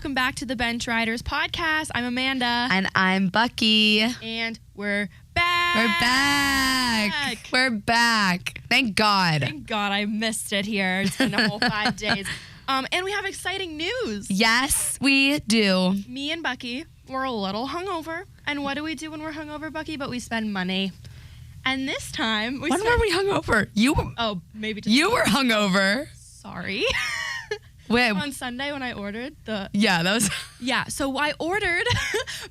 welcome back to the Bench Riders podcast. I'm Amanda. And I'm Bucky. And we're back. We're back. Thank God. Thank God I missed it here. It's been a whole 5 days. And we have exciting news. Yes, we do. Me and Bucky were a little hungover. And what do we do when we're hungover, Bucky? But we spend money. And this time When were we hungover? Maybe just You were hungover. Sorry. Wait. On Sunday when I ordered Yeah, that was. Yeah, so I ordered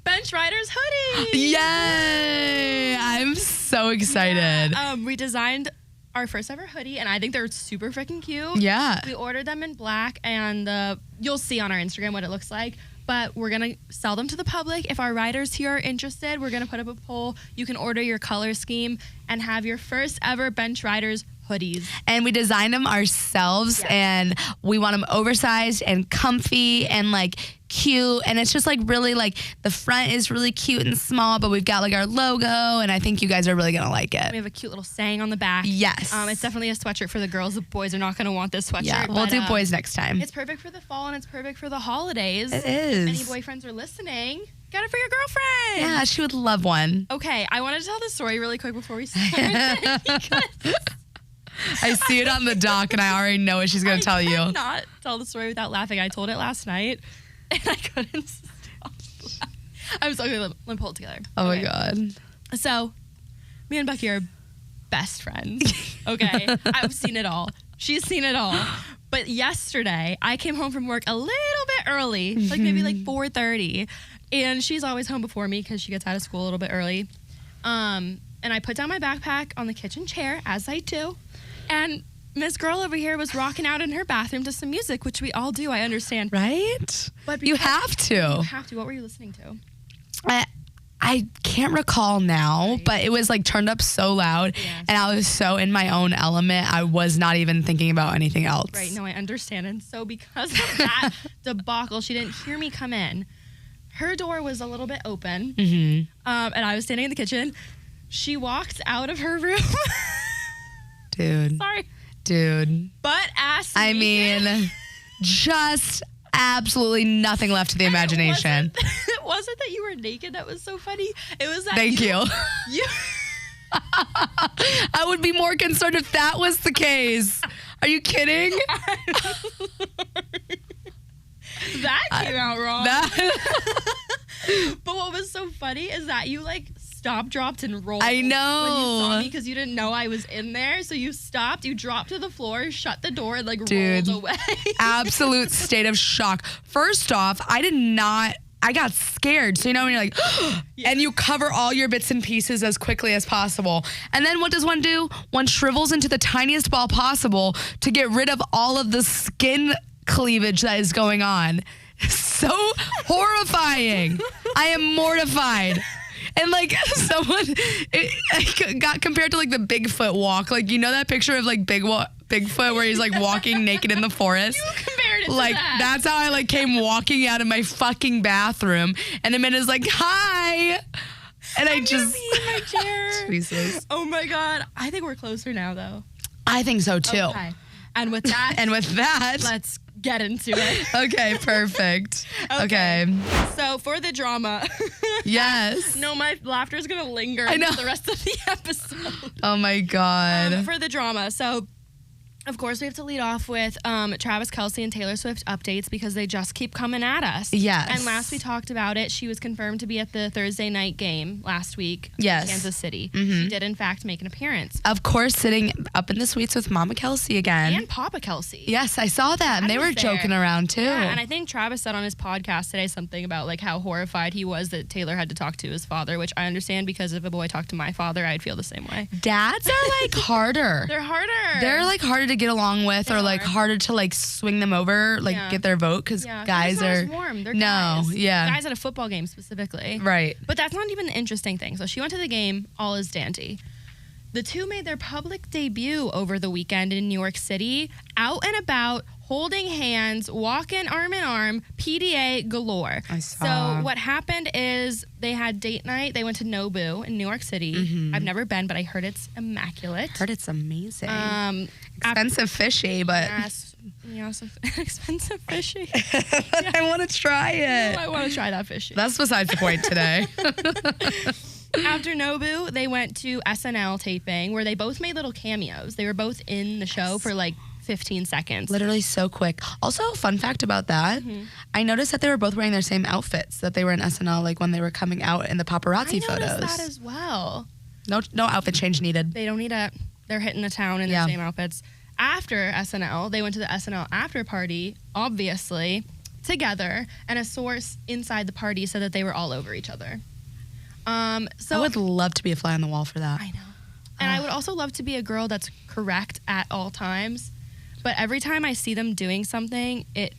Bench Riders hoodies. Yay! I'm so excited. Yeah, we designed our first ever hoodie, and I think they're super freaking cute. Yeah. We ordered them in black, and you'll see on our Instagram what it looks like. But we're going to sell them to the public. If our riders here are interested, we're going to put up a poll. You can order your color scheme and have your first ever Bench Riders hoodies. And we designed them ourselves, and we want them oversized and comfy and like cute. And it's just like really like the front is really cute and small, but we've got like our logo, and I think you guys are really going to like it. We have a cute little saying on the back. Yes. It's definitely a sweatshirt for the girls. The boys are not going to want this sweatshirt. Yeah, we'll do boys next time. It's perfect for the fall, and it's perfect for the holidays. It is. Any boyfriends are listening, get it for your girlfriend. Yeah, she would love one. Okay, I want to tell this story really quick before we start. I see it on the doc, and I already know what she's going to tell you. I cannot tell the story without laughing. I told it last night, and I couldn't stop laughing. I'm so good. Let me pull it together. Oh, Okay. my God. So, me and Bucky are best friends. Okay, I've seen it all. She's seen it all. But yesterday, I came home from work a little bit early, like maybe like 4:30, and she's always home before me because she gets out of school a little bit early. And I put down my backpack on the kitchen chair, as I do, and Miss Girl over here was rocking out in her bathroom to some music, which we all do, I understand. Right? But You have to. You have to. What were you listening to? I can't recall now, but it was like turned up so loud, and I was so in my own element, I was not even thinking about anything else. Right, no, I understand. And so because of that debacle, she didn't hear me come in. Her door was a little bit open, and I was standing in the kitchen. She walked out of her room. Dude. Sorry. Dude. Butt-ass I naked. mean, just absolutely nothing left to the imagination. It wasn't that you were naked that was so funny. It was that Thank you. you I would be more concerned if that was the case. Are you kidding? That came out wrong. That- But what was so funny is that you like stopped, dropped, and rolled. I know. When you saw me because you didn't know I was in there. So you stopped, you dropped to the floor, shut the door, and like Dude, rolled away. Absolute state of shock. First off, I got scared. So, you know, when you're like, and you cover all your bits and pieces as quickly as possible. And then what does one do? One shrivels into the tiniest ball possible to get rid of all of the skin cleavage that is going on. So horrifying. I am mortified. And like it got compared to like the Bigfoot walk. Like, you know that picture of like Bigfoot where he's like walking naked in the forest? You compared it to like that. That's how I like came walking out of my fucking bathroom, and Amanda's like, "Hi," and I just pee in my chair. Jesus. Oh my God. I think we're closer now though. I think so too. Okay. And with that, let's get into it. Okay, perfect. Okay. So for the drama. Yes. No, my laughter is going to linger I know. for the rest of the episode. Oh my God. For the drama. So, of course, we have to lead off with Travis Kelce and Taylor Swift updates because they just keep coming at us. Yes. And last we talked about it, she was confirmed to be at the Thursday night game last week Yes. in Kansas City. She did, in fact, make an appearance. Of course, sitting up in the suites with Mama Kelce again. And Papa Kelce. Yes, I saw that. And they was were there. joking around too. Yeah, and I think Travis said on his podcast today something about like how horrified he was that Taylor had to talk to his father, which I understand because if a boy talked to my father, I'd feel the same way. Dads are like harder. They're harder. They're like harder to get along with, They or like are. harder to like swing them over, like Yeah. get their vote, because guys they're are just not as warm. They're no, guys. yeah, Guys at a football game specifically. right. But that's not even the interesting thing. So she went to the game, all is dandy. The two made their public debut over the weekend in New York City, out and about, holding hands, walking arm in arm, PDA galore. I saw. So what happened is they had date night. They went to Nobu in New York City. I've never been, but I heard it's immaculate. Heard it's amazing. Um, Expensive fishy, but yes, Yeah, so expensive fishy. I want to try it. I want to try that fishy. That's besides the point today. After Nobu, they went to SNL taping where they both made little cameos. They were both in the show for like 15 seconds. Literally so quick. Also, fun fact about that, I noticed that they were both wearing their same outfits that they were in SNL, like when they were coming out in the paparazzi photos. I noticed that as well. No outfit change needed. They don't need they're hitting the town in their same outfits. After SNL, they went to the SNL after party, obviously, together, and a source inside the party said that they were all over each other. So I would love to be a fly on the wall for that. I know. And I would also love to be a girl that's correct at all times. But every time I see them doing something, it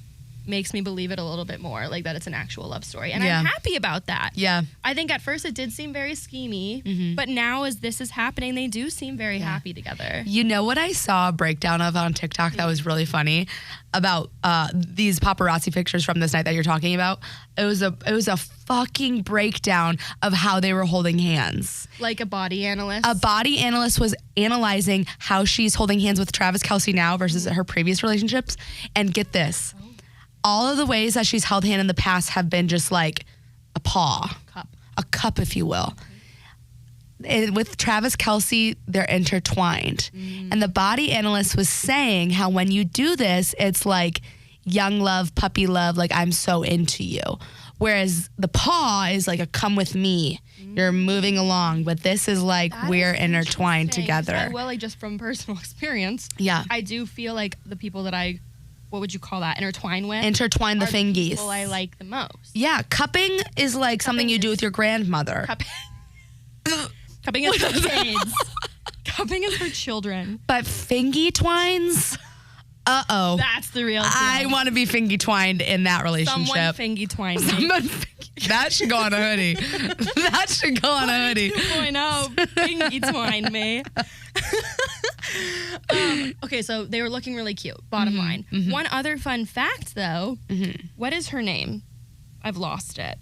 makes me believe it a little bit more, like that it's an actual love story. And I'm happy about that. Yeah. I think at first it did seem very schemey, but now as this is happening, they do seem very happy together. You know what I saw a breakdown of on TikTok that was really funny about these paparazzi pictures from this night that you're talking about? It was a fucking breakdown of how they were holding hands. Like a body analyst? A body analyst was analyzing how she's holding hands with Travis Kelce now versus her previous relationships. And get this. All of the ways that she's held hand in the past have been just like a paw. A cup, if you will. With Travis Kelce, they're intertwined. And the body analyst was saying how when you do this, it's like young love, puppy love, like I'm so into you. Whereas the paw is like a come with me. You're moving along, but this is like we're intertwined together. I will, like, just from personal experience. Yeah. I do feel like the people that what would you call that? Intertwine with? Intertwine the fingies. People I like the most. Yeah, cupping is like something you do with your grandmother. Cupping is for kids. Cupping is for children. But fingy twines? Uh-oh. That's the real deal. I want to be fingy twined in that relationship. Someone fingy twine me. That should go on a hoodie. That should go on a hoodie. 2.0 fingy twine me. Okay, so they were looking really cute, bottom line. One other fun fact, though. What is her name? I've lost it.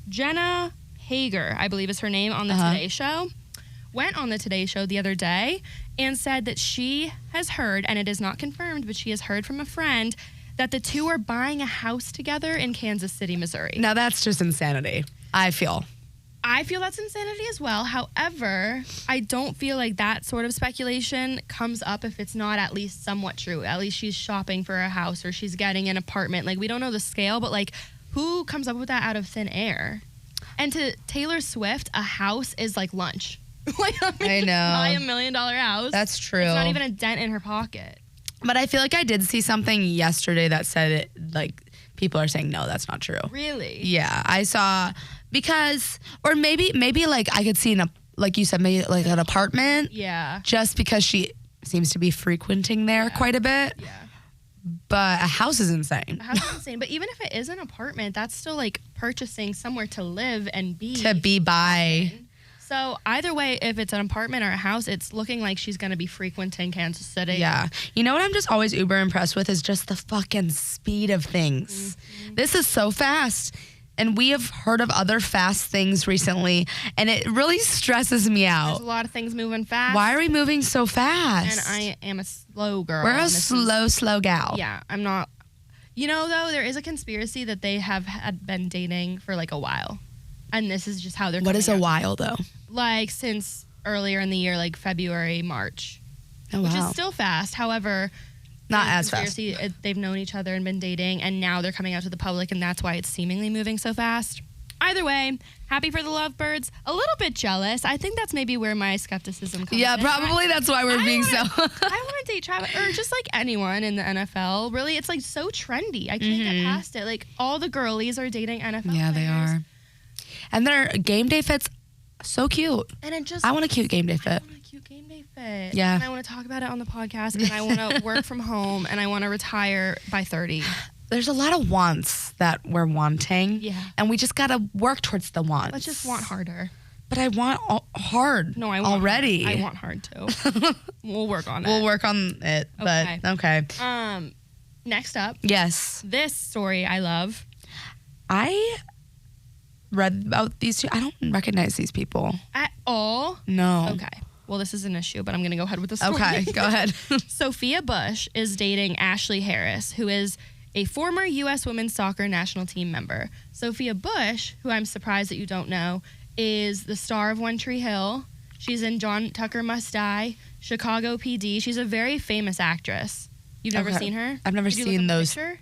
Jenna Hager, I believe is her name, on the Today Show. Went on the Today Show the other day and said that she has heard, and it is not confirmed, but she has heard from a friend that the two are buying a house together in Kansas City, Missouri. Now that's just insanity, I feel. I feel that's insanity as well. However, I don't feel like that sort of speculation comes up if it's not at least somewhat true. At least she's shopping for a house or she's getting an apartment. Like, we don't know the scale, but like, who comes up with that out of thin air? And to Taylor Swift, a house is like lunch. Like, I know. Buy $1 million house. That's true. It's not even a dent in her pocket. But I feel like I did see something yesterday that said it, like, people are saying, no, that's not true. Really? Yeah, I saw, because, or maybe like I could see like you said, maybe like an apartment. Yeah. Just because she seems to be frequenting there quite a bit. Yeah. But a house is insane. A house is insane. But even if it is an apartment, that's still like purchasing somewhere to live and be. To be by. So either way, if it's an apartment or a house, it's looking like she's going to be frequenting Kansas City. Yeah. You know what I'm just always uber impressed with is just the fucking speed of things. This is so fast. And we have heard of other fast things recently, and it really stresses me out. There's a lot of things moving fast. Why are we moving so fast? And I am a slow girl. We're a slow gal. Yeah, I'm not. You know, though, there is a conspiracy that they have had been dating for like a while. And this is just how they're What is a out. while, though? Like since earlier in the year, like February, March. Oh, which wow. is still fast. However, Not as fast. They've known each other and been dating, and now they're coming out to the public, and that's why it's seemingly moving so fast. Either way, happy for the lovebirds. A little bit jealous. I think that's maybe where my skepticism comes in. Probably that's why we're being so. I want to date Travis, or just like anyone in the NFL. Really, it's like so trendy. I can't get past it. Like all the girlies are dating NFL Yeah, they players. are. And their game day fits so cute. And it just I want a cute game day fit. I want a cute game day fit. Yeah. And I want to talk about it on the podcast, and I want to work from home, and I want to retire by 30. There's a lot of wants that we're wanting. Yeah. And we just got to work towards the wants. Let's just want harder. But I want hard. No, I want already. Hard. I want hard too. We'll work on it. We'll work on it. Okay. But okay. Next up. Yes. This story I love. I read about these two. I don't recognize these people. At all? No. Okay. well, this is an issue, but I'm going to go ahead with the story. Okay, go ahead. Sophia Bush is dating Ashley Harris, who is a former U.S. women's soccer national team member. Sophia Bush, who I'm surprised that you don't know, is the star of One Tree Hill. She's in John Tucker Must Die, Chicago PD. She's a very famous actress. You've never seen her? I've never Did you look seen up a those picture?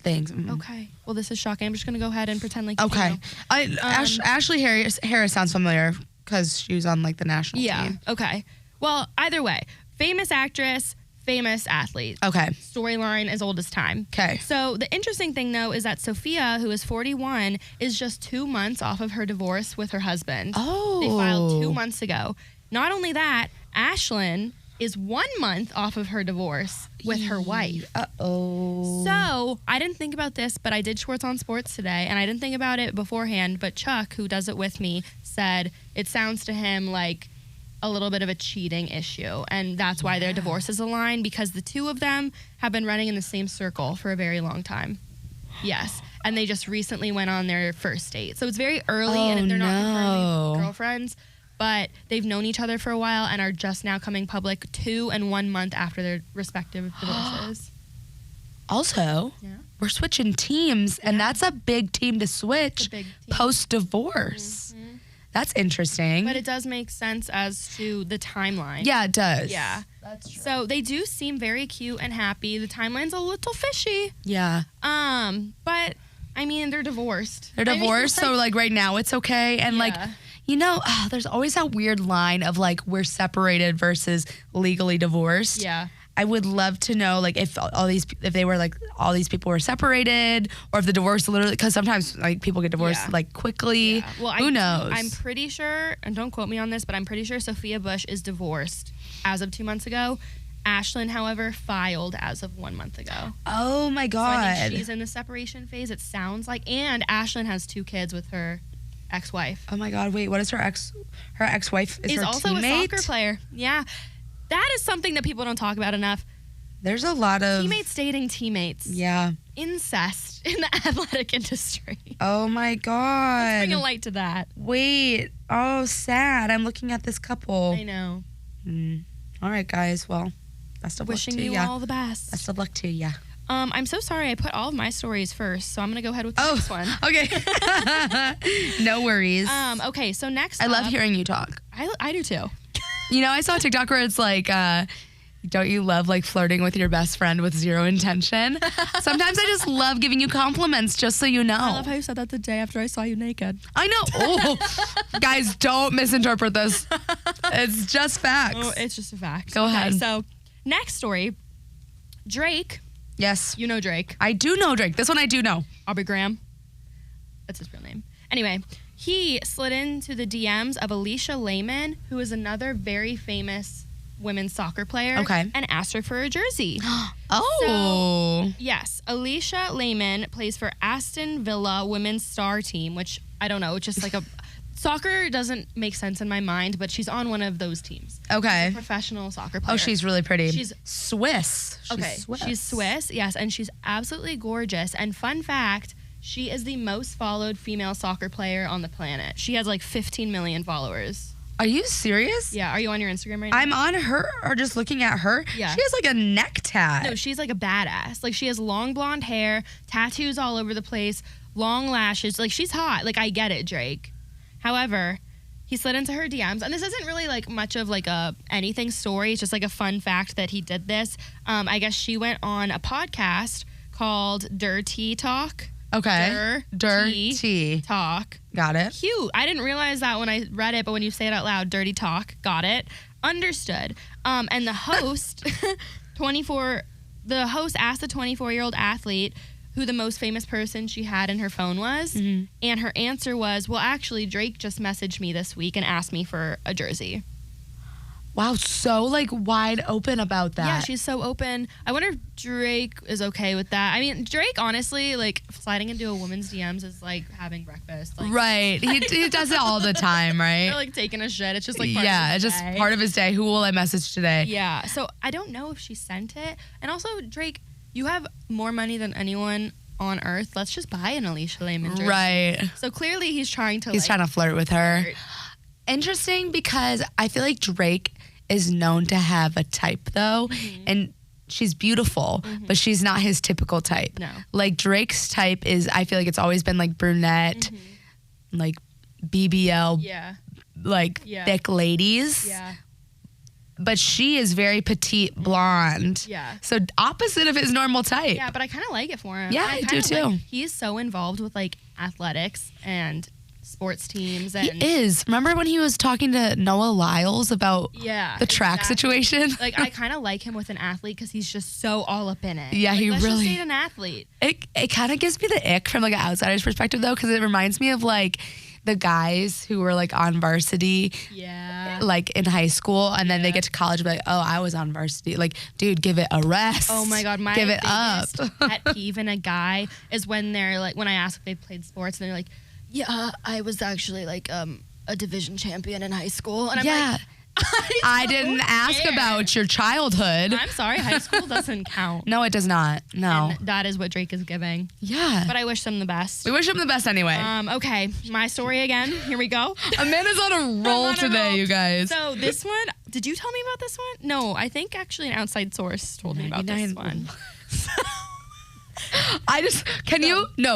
things. Okay. Well, this is shocking. I'm just going to go ahead and pretend like you Okay. know. Ashley Harris sounds familiar because she was on like the national team. Okay. Well, either way, famous actress, famous athlete. Okay. Storyline as old as time. Okay. So the interesting thing, though, is that Sophia, who is 41, is just 2 months off of her divorce with her husband. Oh. They filed 2 months ago. Not only that, Ashlyn is 1 month off of her divorce with her wife. Uh-oh. So I didn't think about this, but I did Schwartz on Sports today, and I didn't think about it beforehand, but Chuck, who does it with me, said it sounds to him like a little bit of a cheating issue, and that's why their divorce is aligned, because the two of them have been running in the same circle for a very long time. Yes, and they just recently went on their first date. So it's very early, and they're not confirming girlfriends, but they've known each other for a while and are just now coming public 2 and 1 month after their respective divorces. Also, we're switching teams, and that's a big team to switch post-divorce. Mm-hmm. That's interesting. But it does make sense as to the timeline. Yeah, it does. Yeah. That's true. So they do seem very cute and happy. The timeline's a little fishy. Yeah. But I mean, they're divorced. They're divorced, so like right now it's okay. And like, you know, there's always that weird line of like we're separated versus legally divorced. Yeah. I would love to know like if they were like all these people were separated, or if the divorce literally, because sometimes like people get divorced like quickly. Yeah. Well, who knows? I'm pretty sure, and don't quote me on this, but I'm pretty sure Sophia Bush is divorced as of 2 months ago. Ashlyn, however, filed as of 1 month ago. Oh my God. So I think she's in the separation phase, it sounds like. And Ashlyn has 2 kids with her ex-wife. Oh my God, wait, what is her ex-wife? Is her also teammate? a soccer player. Yeah. That is something that people don't talk about enough. There's a lot of teammates dating teammates. Yeah. Incest in the athletic industry. Oh my God. Let's bring a light to that. Wait. Oh, sad. I'm looking at this couple. I know. All right, guys. Well, best of luck to you. Wishing you all the best. Best of luck to you. I'm so sorry I put all of my stories first, so I'm going to go ahead with the next one. Okay. No worries. Okay, so next I love hearing you talk. I do too. You know, I saw a TikTok where it's like, don't you love like flirting with your best friend with zero intention? Sometimes I just love giving you compliments, just so you know. I love how you said that the day after I saw you naked. I know. Oh, guys, don't misinterpret this. It's just facts. Oh, it's just a fact. Go ahead. So, next story. Drake. Yes. You know Drake. I do know Drake. This one I do know. Aubrey Graham. That's his real name. Anyway, he slid into the DMs of Alicia Lehman, who is another very famous women's soccer player, and asked her for a jersey. Oh. So, yes, Alicia Lehman plays for Aston Villa women's star team, which I don't know, it's just like a soccer doesn't make sense in my mind, but she's on one of those teams. Okay. She's a professional soccer player. Oh, she's really pretty. She's Swiss. She's Swiss, yes, and she's absolutely gorgeous. And fun fact, she is the most followed female soccer player on the planet. She has like 15 million followers. Are you serious? Yeah. Are you on your Instagram right now? I'm on her, or just looking at her. Yeah. She has like a neck tat. No, she's like a badass. Like she has long blonde hair, tattoos all over the place, long lashes. Like she's hot. Like I get it, Drake. However, he slid into her DMs, and this isn't really like much of like a anything story. It's just like a fun fact that he did this. I guess she went on a podcast called Dirty Talk. Okay. Dirty Talk. Got it. Cute. I didn't realize that when I read it, but when you say it out loud, Dirty Talk. Got it. Understood. And the host, the host asked the 24-year-old athlete who the most famous person she had in her phone was. Mm-hmm. And her answer was, well, actually, Drake just messaged me this week and asked me for a jersey. Wow, so like wide open about that. Yeah, she's so open. I wonder if Drake is okay with that. I mean, Drake, honestly, like sliding into a woman's DMs is like having breakfast. Like, right. He does it all the time, right? Or like taking a shit. It's just like part yeah, of his it's just day. part of his day. Who will I message today? Yeah. So I don't know if she sent it. And also, Drake, you have more money than anyone on earth. Let's just buy an Alicia Lehman jersey. Right. So clearly he's trying to trying to flirt with her. Interesting, because I feel like Drake is known to have a type, though, and she's beautiful, but she's not his typical type. No. Like, Drake's type is, I feel like it's always been like brunette, like BBL, thick ladies. Yeah. But she is very petite blonde. Yeah. So opposite of his normal type. Yeah, but I kind of like it for him. Yeah, I do too. He's so involved with like athletics and sports teams. And He is. Remember when he was talking to Noah Lyles about the track situation? Like, I kind of like him with an athlete because he's just so all up in it. Yeah, like, he let's really. just date an athlete. It kind of gives me the ick from like an outsider's perspective, though, because it reminds me of like the guys who were like on varsity, like in high school, and then they get to college and be like, oh, I was on varsity. Like, dude, give it a rest. Oh my God, my give it up. pet peeve in a guy is when they're like, when I ask if they played sports, and they're like, yeah, I was actually like a division champion in high school, and I'm like, I didn't ask about your childhood. I'm sorry, high school doesn't count. No, it does not. No. And that is what Drake is giving. Yeah. But I wish them the best. We wish him the best anyway. Okay, my story again. Here we go. Amanda's on a roll today, you guys. So this one, did you tell me about this one? No, I think actually an outside source told me about this one.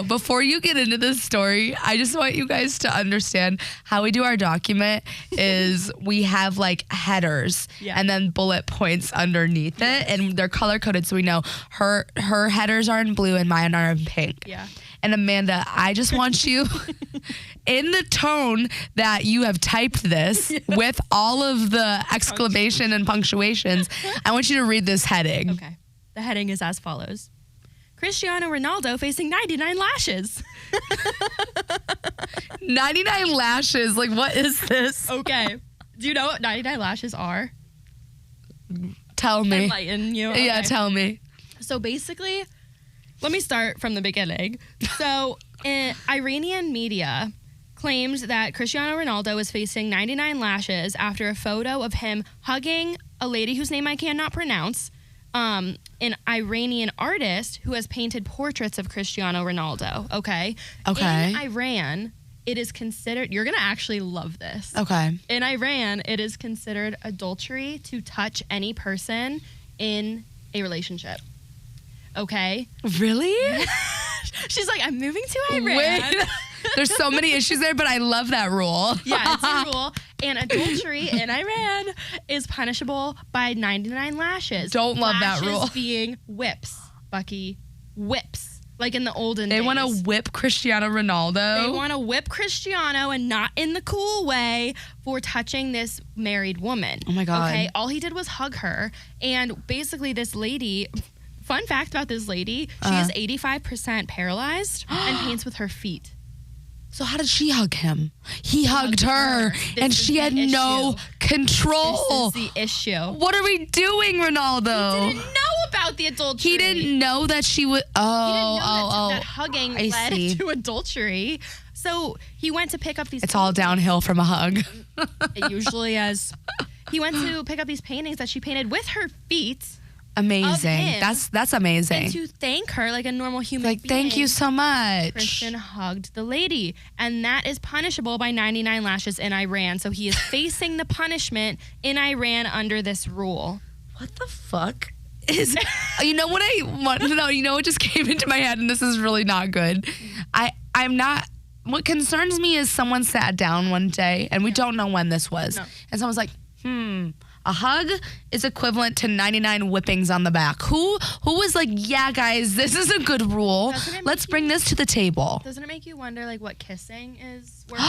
Before you get into this story, I just want you guys to understand how we do our document is we have like headers and then bullet points underneath it, and they're color coded so we know her headers are in blue and mine are in pink. Yeah. And Amanda, I just want you in the tone that you have typed this with all of the exclamation and punctuations, I want you to read this heading. Okay. The heading is as follows. Cristiano Ronaldo facing 99 lashes. 99 lashes? Like, what is this? Okay. Do you know what 99 lashes are? Tell me. Enlighten you. Okay. Yeah, tell me. So basically, let me start from the beginning. So Iranian media claimed that Cristiano Ronaldo was facing 99 lashes after a photo of him hugging a lady whose name I cannot pronounce, an Iranian artist who has painted portraits of Cristiano Ronaldo. Okay. In Iran, it is considered, you're going to actually love this. Okay. In Iran, it is considered adultery to touch any person in a relationship. Okay. Really? She's like, I'm moving to Iran. Wait. There's so many issues there, but I love that rule. Yeah, it's a rule. And adultery in Iran is punishable by 99 lashes. Don't love that rule. Lashes being whips, Bucky. Whips. Like in the olden days. They want to whip Cristiano Ronaldo. They want to whip Cristiano, and not in the cool way, for touching this married woman. Oh my God. Okay, all he did was hug her. And basically this lady, fun fact about this lady, she is 85% paralyzed and paints with her feet. So how did she hug him? He hugged her, and she had no control. This is the issue. What are we doing, Ronaldo? He didn't know about the adultery. He didn't know that she would. That hugging led to adultery. So he went to pick up these. It's all downhill from a hug. It usually is. He went to pick up these paintings that she painted with her feet. Amazing. That's amazing. And to thank her like a normal human being. Thank you so much. Christian hugged the lady. And that is punishable by 99 lashes in Iran. So he is facing the punishment in Iran under this rule. What the fuck is... You know what I want to know? You know what just came into my head, and this is really not good. I'm not... What concerns me is someone sat down one day, and we don't know when this was. No. And someone's like, a hug is equivalent to 99 whippings on the back. Who was like, yeah, guys, this is a good rule. Let's bring this to the table. Doesn't it make you wonder, like, what kissing is worth?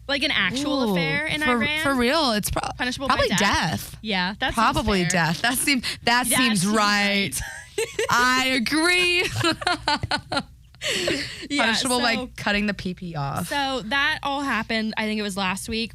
Like an actual affair in Iran? For real, it's punishable probably by death. Yeah, that's probably death. That seems right. I agree. Punishable by cutting the pee-pee off. So that all happened, I think it was last week.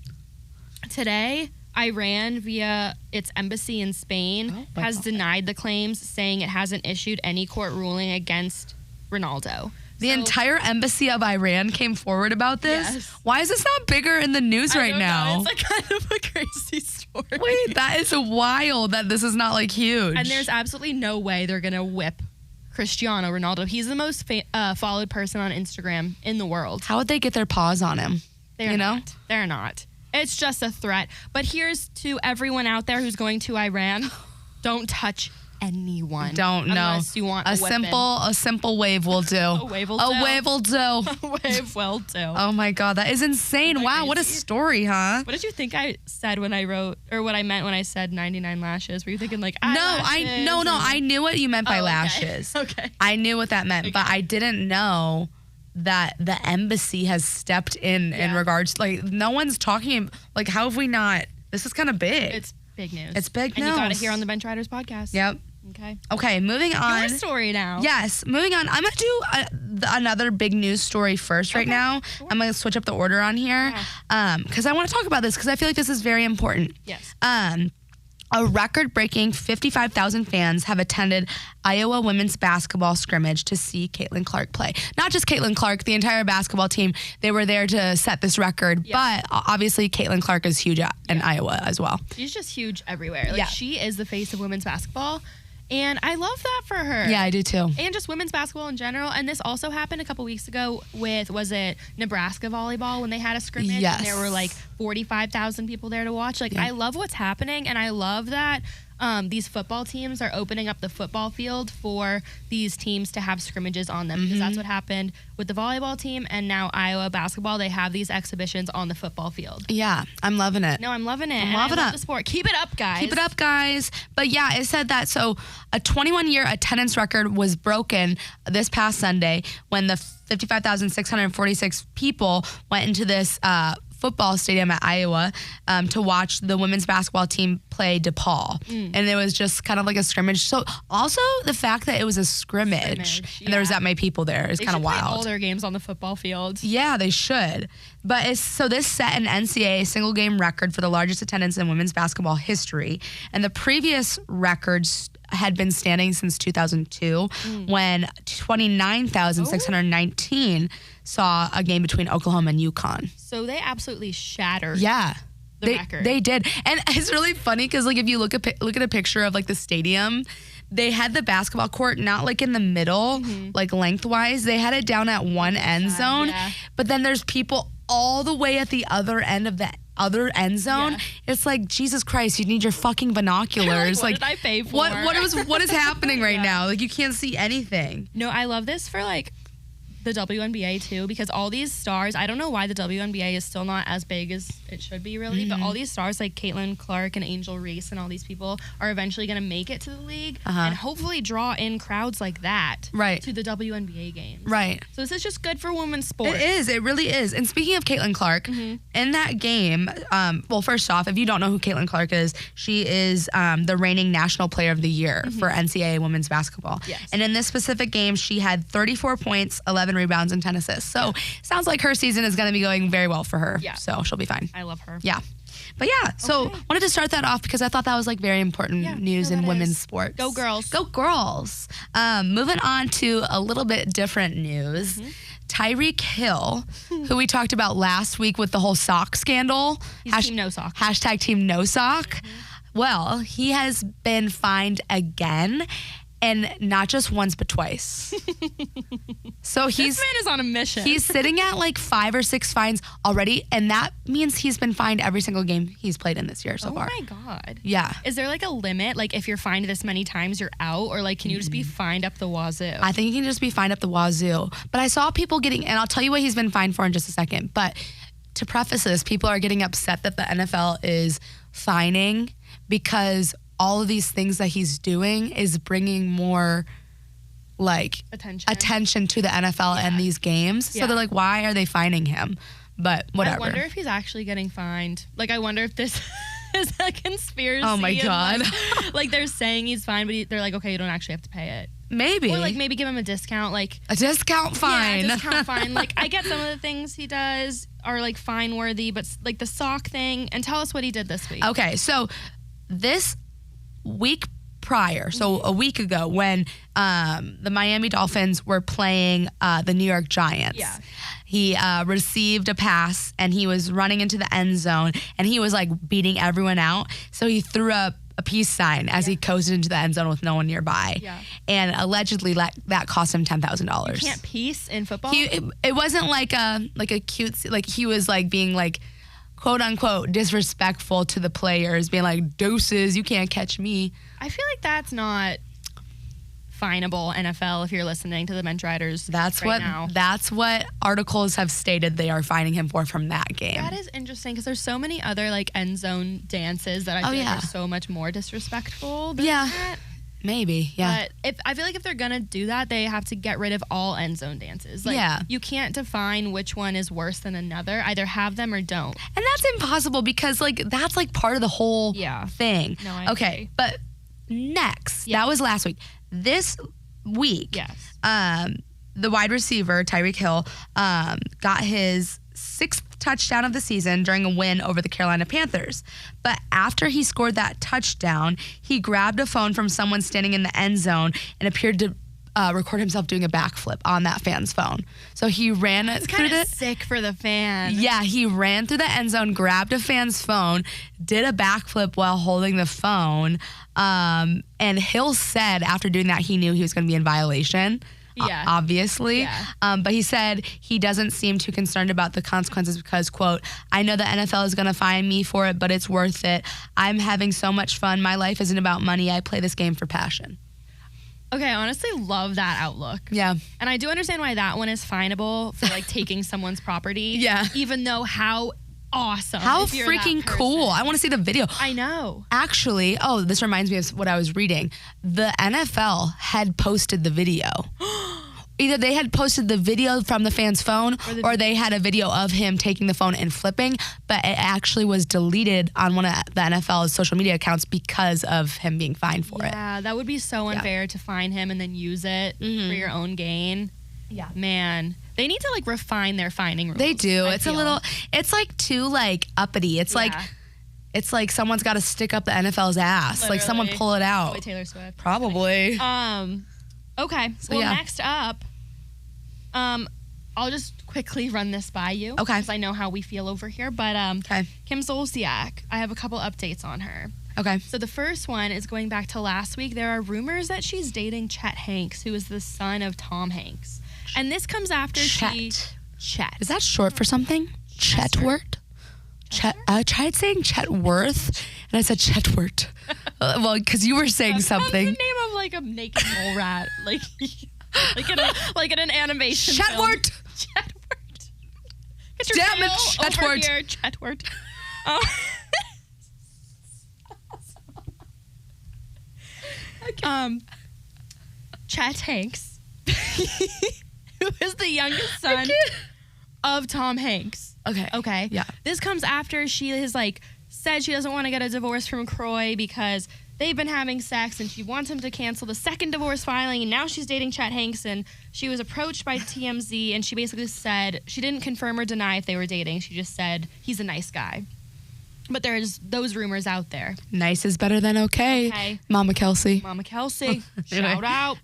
Today, Iran, via its embassy in Spain, has denied the claims, saying it hasn't issued any court ruling against Ronaldo. The entire embassy of Iran came forward about this? Yes. Why is this not bigger in the news right now? It's like kind of a crazy story. Wait, that is wild that this is not like huge. And there's absolutely no way they're going to whip Cristiano Ronaldo. He's the most followed person on Instagram in the world. How would they get their paws on him? They're not. They're not. It's just a threat. But here's to everyone out there who's going to Iran. Don't touch anyone. Don't know. Unless you want a weapon. A simple wave will do. A wave will do. A wave will do. A wave will do. Oh my God, that is insane. Wow, what a story, huh? What did you think I said when I wrote, or what I meant when I said 99 lashes? Were you thinking like No, eyelashes? I knew what you meant by lashes. Okay. I knew what that meant, but I didn't know that the embassy has stepped in regards, like, no one's talking, like, how have we not? This is kind of big. It's big news. It's big news. news. And you got it here on the Bench Riders podcast. Yep. Okay, moving on. Your story now. Yes, moving on. I'm going to do another big news story first right now. Sure. I'm going to switch up the order on here because I want to talk about this because I feel like this is very important. Yes. A record-breaking 55,000 fans have attended Iowa women's basketball scrimmage to see Caitlin Clark play. Not just Caitlin Clark, the entire basketball team. They were there to set this record, but obviously Caitlin Clark is huge in Iowa as well. She's just huge everywhere. Like she is the face of women's basketball. And I love that for her. Yeah, I do too. And just women's basketball in general. And this also happened a couple weeks ago with, was it Nebraska volleyball when they had a scrimmage? Yes. And there were like 45,000 people there to watch. Like, I love what's happening. And I love that these football teams are opening up the football field for these teams to have scrimmages on them. Because that's what happened with the volleyball team. And now Iowa basketball, they have these exhibitions on the football field. Yeah, I'm loving it. No, I'm loving it. I love the sport. Keep it up, guys. Keep it up, guys. But yeah, it said that. So a 21-year attendance record was broken this past Sunday when the 55,646 people went into this football stadium at Iowa to watch the women's basketball team play DePaul. And it was just kind of like a scrimmage. So also the fact that it was a scrimmage and there was that many people there is kind of wild. They should play all their games on the football field. Yeah, they should. But this set an NCAA single game record for the largest attendance in women's basketball history. And the previous records had been standing since 2002 when 29,619 saw a game between Oklahoma and UConn. So they absolutely shattered. Yeah. The record. They did. And it's really funny because like if you look at a picture of like the stadium, they had the basketball court not like in the middle, like lengthwise. They had it down at one end zone. Yeah. But then there's people all the way at the other end of the other end zone. Yeah. It's like, Jesus Christ, you need your fucking binoculars. What did I pay for? What is happening right now? Like you can't see anything. No, I love this for like the WNBA too, because all these stars, I don't know why the WNBA is still not as big as it should be really, but all these stars like Caitlin Clark and Angel Reese and all these people are eventually going to make it to the league and hopefully draw in crowds like that to the WNBA games. Right. So this is just good for women's sports. It is. It really is. And speaking of Caitlin Clark, in that game, well, first off, if you don't know who Caitlin Clark is, she is the reigning National Player of the Year for NCAA women's basketball. Yes. And in this specific game, she had 34 points, 11 rebounds, and 10 assists. So sounds like her season is going to be going very well for her. Yeah. So she'll be fine. I love her. Yeah. But yeah, so wanted to start that off because I thought that was like very important news in women's sports. Go girls. Go girls. Moving on to a little bit different news. Tyreek Hill, who we talked about last week with the whole sock scandal. He's Team No Sock. Hashtag Team No Sock. Well, he has been fined again. And not just once, but twice. So this man is on a mission. He's sitting at like 5 or 6 fines already, and that means he's been fined every single game he's played in this year so far. Oh my God. Yeah. Is there like a limit? Like if you're fined this many times, you're out? Or like can you just be fined up the wazoo? I think he can just be fined up the wazoo. But I saw people getting, and I'll tell you what he's been fined for in just a second. But to preface this, people are getting upset that the NFL is fining because all of these things that he's doing is bringing more like attention to the NFL and these games. So they're like, why are they fining him? But whatever. I wonder if he's actually getting fined. Like, I wonder if this is a conspiracy. Oh my God. Like they're saying he's fine, but they're like, okay, you don't actually have to pay it. Maybe. Or like maybe give him a discount. Like a discount fine. Yeah, a discount fine. Like I get some of the things he does are like fine worthy, but like the sock thing. And tell us what he did this week. Okay, so this week prior, so a week ago, when the Miami Dolphins were playing the New York Giants, he received a pass and he was running into the end zone and he was like beating everyone out. So he threw up a peace sign as he coasted into the end zone with no one nearby. Yeah. And allegedly that cost him $10,000. You can't peace in football? It wasn't like a cute, like he was like being like, quote unquote, disrespectful to the players, being like, deuces, you can't catch me. I feel like that's not finable, NFL, if you're listening to the bench riders. That's what articles have stated they are fining him for from that game. That is interesting because there's so many other like end zone dances that I feel like are so much more disrespectful than that. Maybe, yeah. But I feel like if they're gonna do that, they have to get rid of all end zone dances. Like, you can't define which one is worse than another. Either have them or don't. And that's impossible because like that's like part of the whole thing. No, I okay, agree. but next, that was last week. This week, the wide receiver Tyreek Hill got his 6th touchdown of the season during a win over the Carolina Panthers. But after he scored that touchdown, he grabbed a phone from someone standing in the end zone and appeared to record himself doing a backflip on that fan's phone. So he ran It's kind of sick for the fan. Yeah, he ran through the end zone, grabbed a fan's phone, did a backflip while holding the phone. And Hill said after doing that, he knew he was going to be in violation. Obviously. Yeah. But he said he doesn't seem too concerned about the consequences because, quote, I know the NFL is going to fine me for it, but it's worth it. I'm having so much fun. My life isn't about money. I play this game for passion. Okay, I honestly love that outlook. Yeah. And I do understand why that one is finable for like taking someone's property. Yeah. Even though how awesome. How freaking cool. I want to see the video. I know. Actually, this reminds me of what I was reading. The NFL had posted the video. Either they had posted the video from the fan's phone or they had a video of him taking the phone and flipping, but it actually was deleted on one of the NFL's social media accounts because of him being fined for it. Yeah, that would be so unfair to fine him and then use it for your own gain. Yeah. Man, they need to like refine their fining rules. They do. It's like too like uppity. It's like someone's got to stick up the NFL's ass. Literally. Like someone pull it out. Probably Taylor Swift. Probably. Okay. So next up, I'll just quickly run this by you. Okay. Because I know how we feel over here. But Kim Zolciak, I have a couple updates on her. Okay. So the first one is going back to last week. There are rumors that she's dating Chet Hanks, who is the son of Tom Hanks. And this comes after Chet. Is that short for something? Chetwort? I tried saying Chetworth, and I said Chetwort. Well, because you were saying something. That's the name of like a naked mole rat, like in an animation. Chetwort. Film. Chetwort. Get your Damn it, tail over Chetwort. here, Chetwort. Chet Hanks, who is the youngest son of Tom Hanks. Okay. Yeah. This comes after she has like said she doesn't want to get a divorce from Croy because they've been having sex and she wants him to cancel the second divorce filing, and now she's dating Chet Hanks, and she was approached by TMZ and she basically said she didn't confirm or deny if they were dating. She just said he's a nice guy. But there's those rumors out there. Nice is better than okay. Mama Kelsey. Shout out.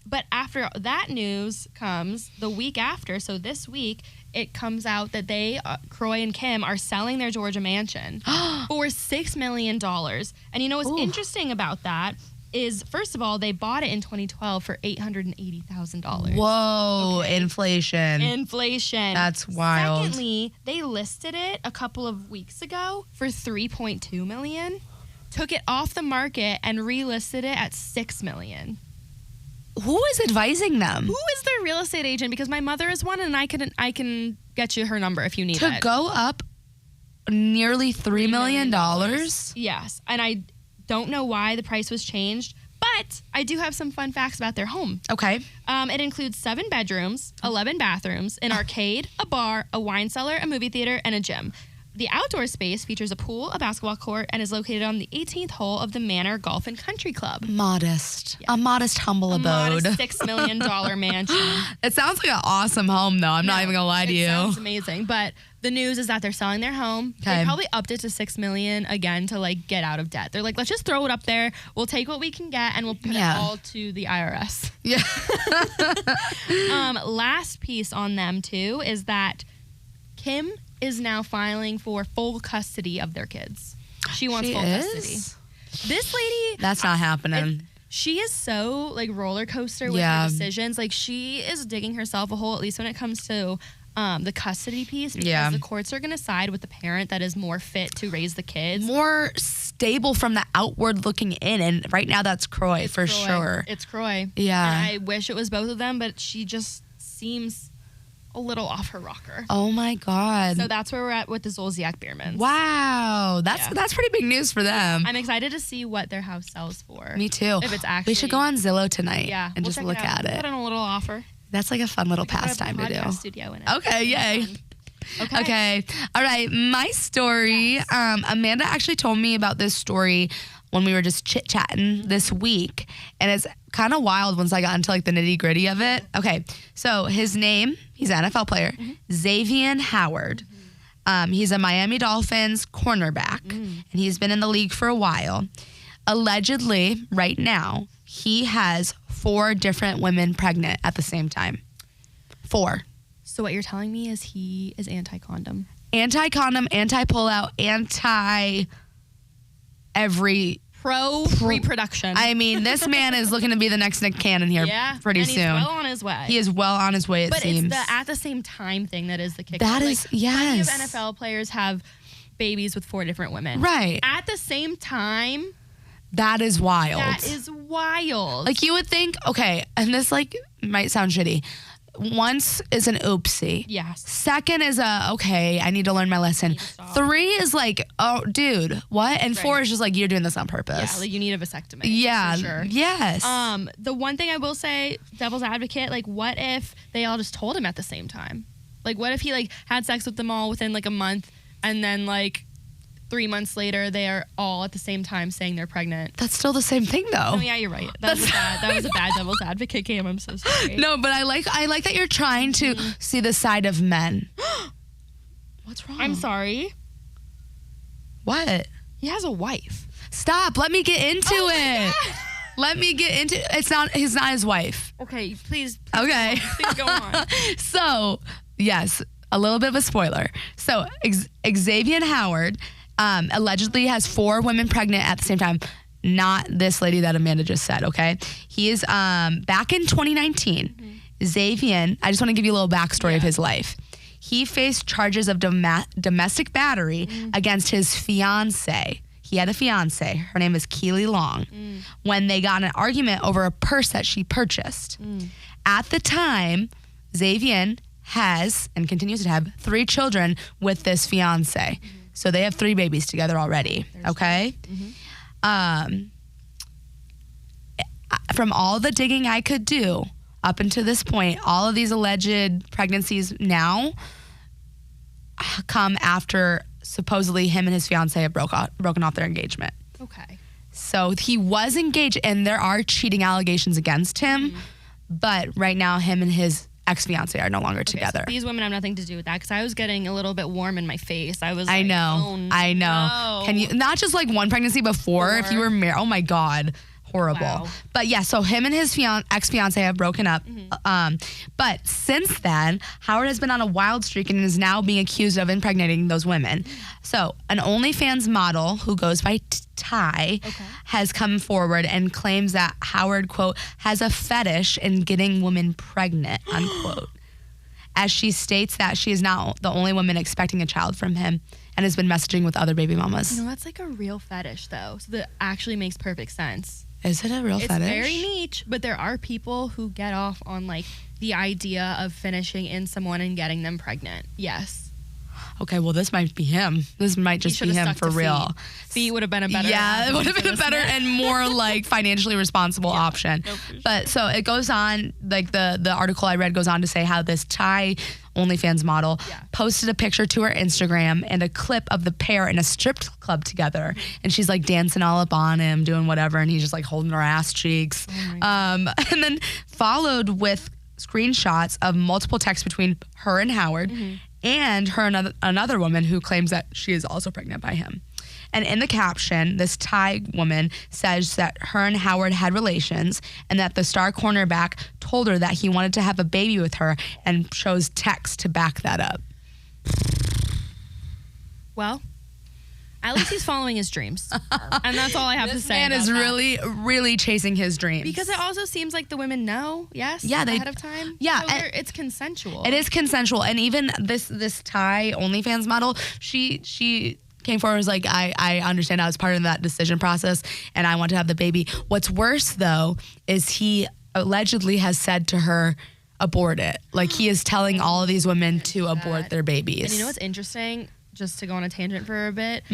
But after that news comes the week after, so this week, it comes out that they, Croy and Kim, are selling their Georgia mansion for $6 million. And you know what's interesting about that is, first of all, they bought it in 2012 for $880,000. Whoa, inflation. That's wild. Secondly, they listed it a couple of weeks ago for $3.2 million, took it off the market and relisted it at $6 million. Who is advising them? Who is their real estate agent? Because my mother is one, and I can get you her number if you need it. To go up nearly $3 million? Yes, and I don't know why the price was changed, but I do have some fun facts about their home. Okay. It includes 7 bedrooms, 11 bathrooms, an arcade, a bar, a wine cellar, a movie theater, and a gym. The outdoor space features a pool, a basketball court, and is located on the 18th hole of the Manor Golf and Country Club. Modest. Yeah. A modest, humble abode. A modest $6 million mansion. It sounds like an awesome home, though. I'm not even going to lie to you. It sounds amazing. But the news is that they're selling their home. Okay. They probably upped it to $6 million again to like get out of debt. They're like, let's just throw it up there. We'll take what we can get and we'll put it all to the IRS. Yeah. Last piece on them too is that Kim is now filing for full custody of their kids. She wants full custody. This lady, that's not happening. She is so like roller coaster with her decisions. Like she is digging herself a hole, at least when it comes to the custody piece, because the courts are going to side with the parent that is more fit to raise the kids. More stable from the outward looking in. And right now that's Croy for sure. It's Croy. Yeah. And I wish it was both of them, but she just seems a little off her rocker. Oh my God. So that's where we're at with the Zolciak Biermans. Wow. That's pretty big news for them. I'm excited to see what their house sells for. Me too. If it's actually. We should go on Zillow tonight and just look at it. Put in a little offer. That's like a fun little pastime to do. Studio in it. Okay, yay. Okay. All right. My story. Yes. Amanda actually told me about this story when we were just chit-chatting this week. And it's kind of wild once I got into like the nitty-gritty of it. Okay. So his name, he's an NFL player, Xavier Howard. He's a Miami Dolphins cornerback. And he's been in the league for a while. Allegedly, right now, he has 4 different women pregnant at the same time. 4. So what you're telling me is he is anti-condom. Anti-condom, anti-pullout, anti-every... Pro-reproduction. I mean, this man is looking to be the next Nick Cannon here pretty soon. He's well on his way. He is well on his way, it seems. But it's the at the same time thing that is the kicker. That is, yes. Plenty of NFL players have babies with 4 different women. Right. At the same time... That is wild. That is wild. Like you would think, okay, and this like might sound shitty. Once is an oopsie. Yes. Second is okay, I need to learn my lesson. 3 is like, oh, dude, what? And 4 is just like, you're doing this on purpose. Yeah, like you need a vasectomy. Yeah, for sure. Yes. The one thing I will say, devil's advocate, like what if they all just told him at the same time? Like what if he like had sex with them all within like a month and then like 3 months later, they are all at the same time saying they're pregnant. That's still the same thing, though. Oh, yeah, you're right. That was a bad devil's advocate, Cam. I'm so sorry. No, but I like that you're trying to see the side of men. What's wrong? I'm sorry. What? He has a wife. Stop. Let me get into it. Let me get into it. He's not his wife. Okay, please okay. Please go on. So, yes, a little bit of a spoiler. So, Xavier Howard allegedly has 4 women pregnant at the same time. Not this lady that Amanda just said, okay? He is, back in 2019, Xavier, I just want to give you a little backstory of his life. He faced charges of domestic battery against his fiance. He had a fiance. Her name is Keely Long. When they got in an argument over a purse that she purchased. At the time, Xavier has and continues to have 3 children with this fiance. So they have 3 babies together already, okay? From all the digging I could do up until this point, all of these alleged pregnancies now come after supposedly him and his fiance have broken off their engagement. Okay. So he was engaged, and there are cheating allegations against him, but right now him and his ex-fiance are no longer together. So these women have nothing to do with that, because I was getting a little bit warm in my face. I know. I know. Can you not just like one pregnancy before? If you were married, oh my God, horrible. Wow. But yeah, so him and his ex-fiance have broken up. But since then, Howard has been on a wild streak and is now being accused of impregnating those women. So an OnlyFans model who goes by Ty has come forward and claims that Howard, quote, has a fetish in getting women pregnant, unquote. As she states that she is not the only woman expecting a child from him and has been messaging with other baby mamas. You know, that's like a real fetish, though. So that actually makes perfect sense. Is it a real fetish? It's very niche, but there are people who get off on like the idea of finishing in someone and getting them pregnant. Yes. Okay, well, this might be him. This might just be him for real. Feet would have been a better it would have been a better and more like financially responsible option. No, for sure. But so it goes on, like the article I read goes on to say how this Thai OnlyFans model posted a picture to her Instagram and a clip of the pair in a strip club together. And she's like dancing all up on him, doing whatever, and he's just like holding her ass cheeks. And then followed with screenshots of multiple texts between her and Howard and her and another woman who claims that she is also pregnant by him. And in the caption, this Thai woman says that her and Howard had relations and that the star cornerback told her that he wanted to have a baby with her and shows text to back that up. Well, At least he's following his dreams. And that's all I have to say. Man about is that. really, really chasing his dreams. Because it also seems like the women know, yes? Yeah, ahead of time? Yeah. So it's consensual. It is consensual. And even this Thai OnlyFans model, she came forward and was like, I understand I was part of that decision process and I want to have the baby. What's worse, though, is he allegedly has said to her, abort it. Like, he is telling all of these women to abort their babies. And you know what's interesting? Just to go on a tangent for a bit,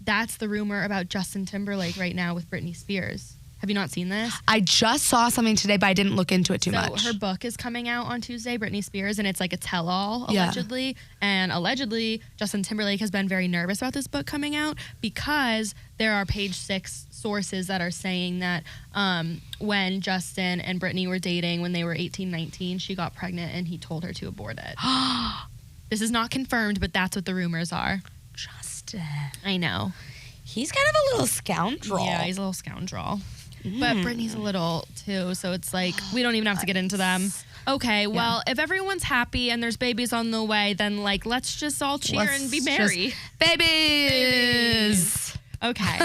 that's the rumor about Justin Timberlake right now with Britney Spears. Have you not seen this? I just saw something today, but I didn't look into it too much. So her book is coming out on Tuesday, Britney Spears, and it's like a tell-all, Yeah. allegedly. And allegedly, Justin Timberlake has been very nervous about this book coming out because there are Page Six sources that are saying that when Justin and Britney were dating when they were 18, 19, she got pregnant and he told her to abort it. This is not confirmed, but that's what the rumors are. Justin. I know. He's kind of a little scoundrel. Yeah, he's a little scoundrel. But Britney's a little too, so it's like we don't even have to get into them. Okay, well, if everyone's happy and there's babies on the way, then like let's just all cheer and be merry. Babies. Okay.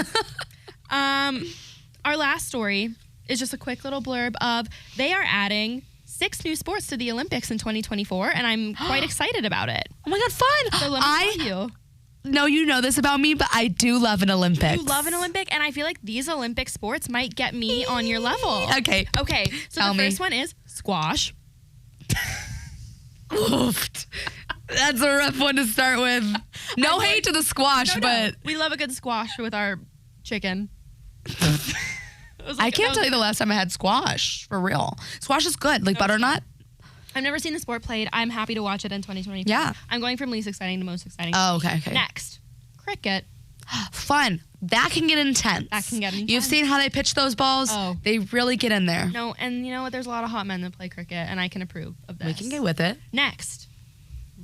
Our last story is just a quick little blurb of they are adding 6 new sports to the Olympics in 2024, and I'm quite excited about it. Oh my God, fun. So let me tell you. No, you know this about me, but I do love an Olympics. You love an Olympic, and I feel like these Olympic sports might get me on your level. Okay. Okay, so Tell the me. first one is squash. Oofed. That's a rough one to start with. No hate to the squash, but we love a good squash with our chicken. I can't tell you the last time I had squash, for real. Squash is good, like butternut. I've never seen the sport played. I'm happy to watch it in 2024. Yeah. I'm going from least exciting to most exciting. Oh, okay. Next, cricket. Fun. That can get intense. You've seen how they pitch those balls? Oh. They really get in there. No, and you know what? There's a lot of hot men that play cricket, and I can approve of this. We can get with it. Next,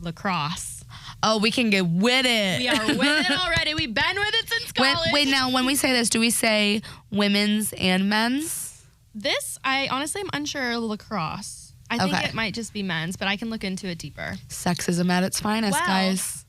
lacrosse. Oh, we can get with it. We are with it already. We've been with it since college. Wait, now, when we say this, do we say women's and men's? This, I honestly am unsure lacrosse. I think Okay. it might just be men's, but I can look into it deeper. Sexism at its finest, Well, guys.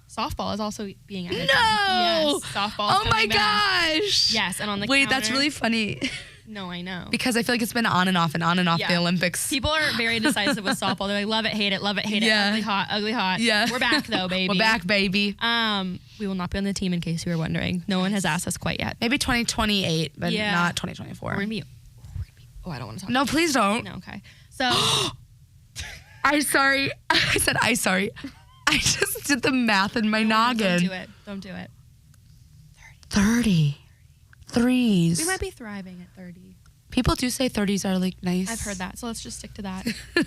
Softball is also being added. No! Yes, softball is Oh my coming back. gosh! Yes, and on the Wait, that's counter- really funny. No, I know. Because I feel like it's been on and off Yeah. the Olympics. People are very decisive with softball. They're like, love it, hate it, Yeah. ugly, hot, ugly, hot. Yeah. We're back though, baby. We're back, baby. We will not be on the team in case you were wondering. No one has asked us quite yet. Maybe 2028, but Yeah. not 2024. We're gonna be. Oh, I don't want to talk. No, please don't. No, okay. So I sorry. I said I sorry. I just did the math in my noggin. don't do it. Don't do it. 30. Threes. We might be thriving at 30. People do say 30s are like nice. I've heard that, so let's just stick to that.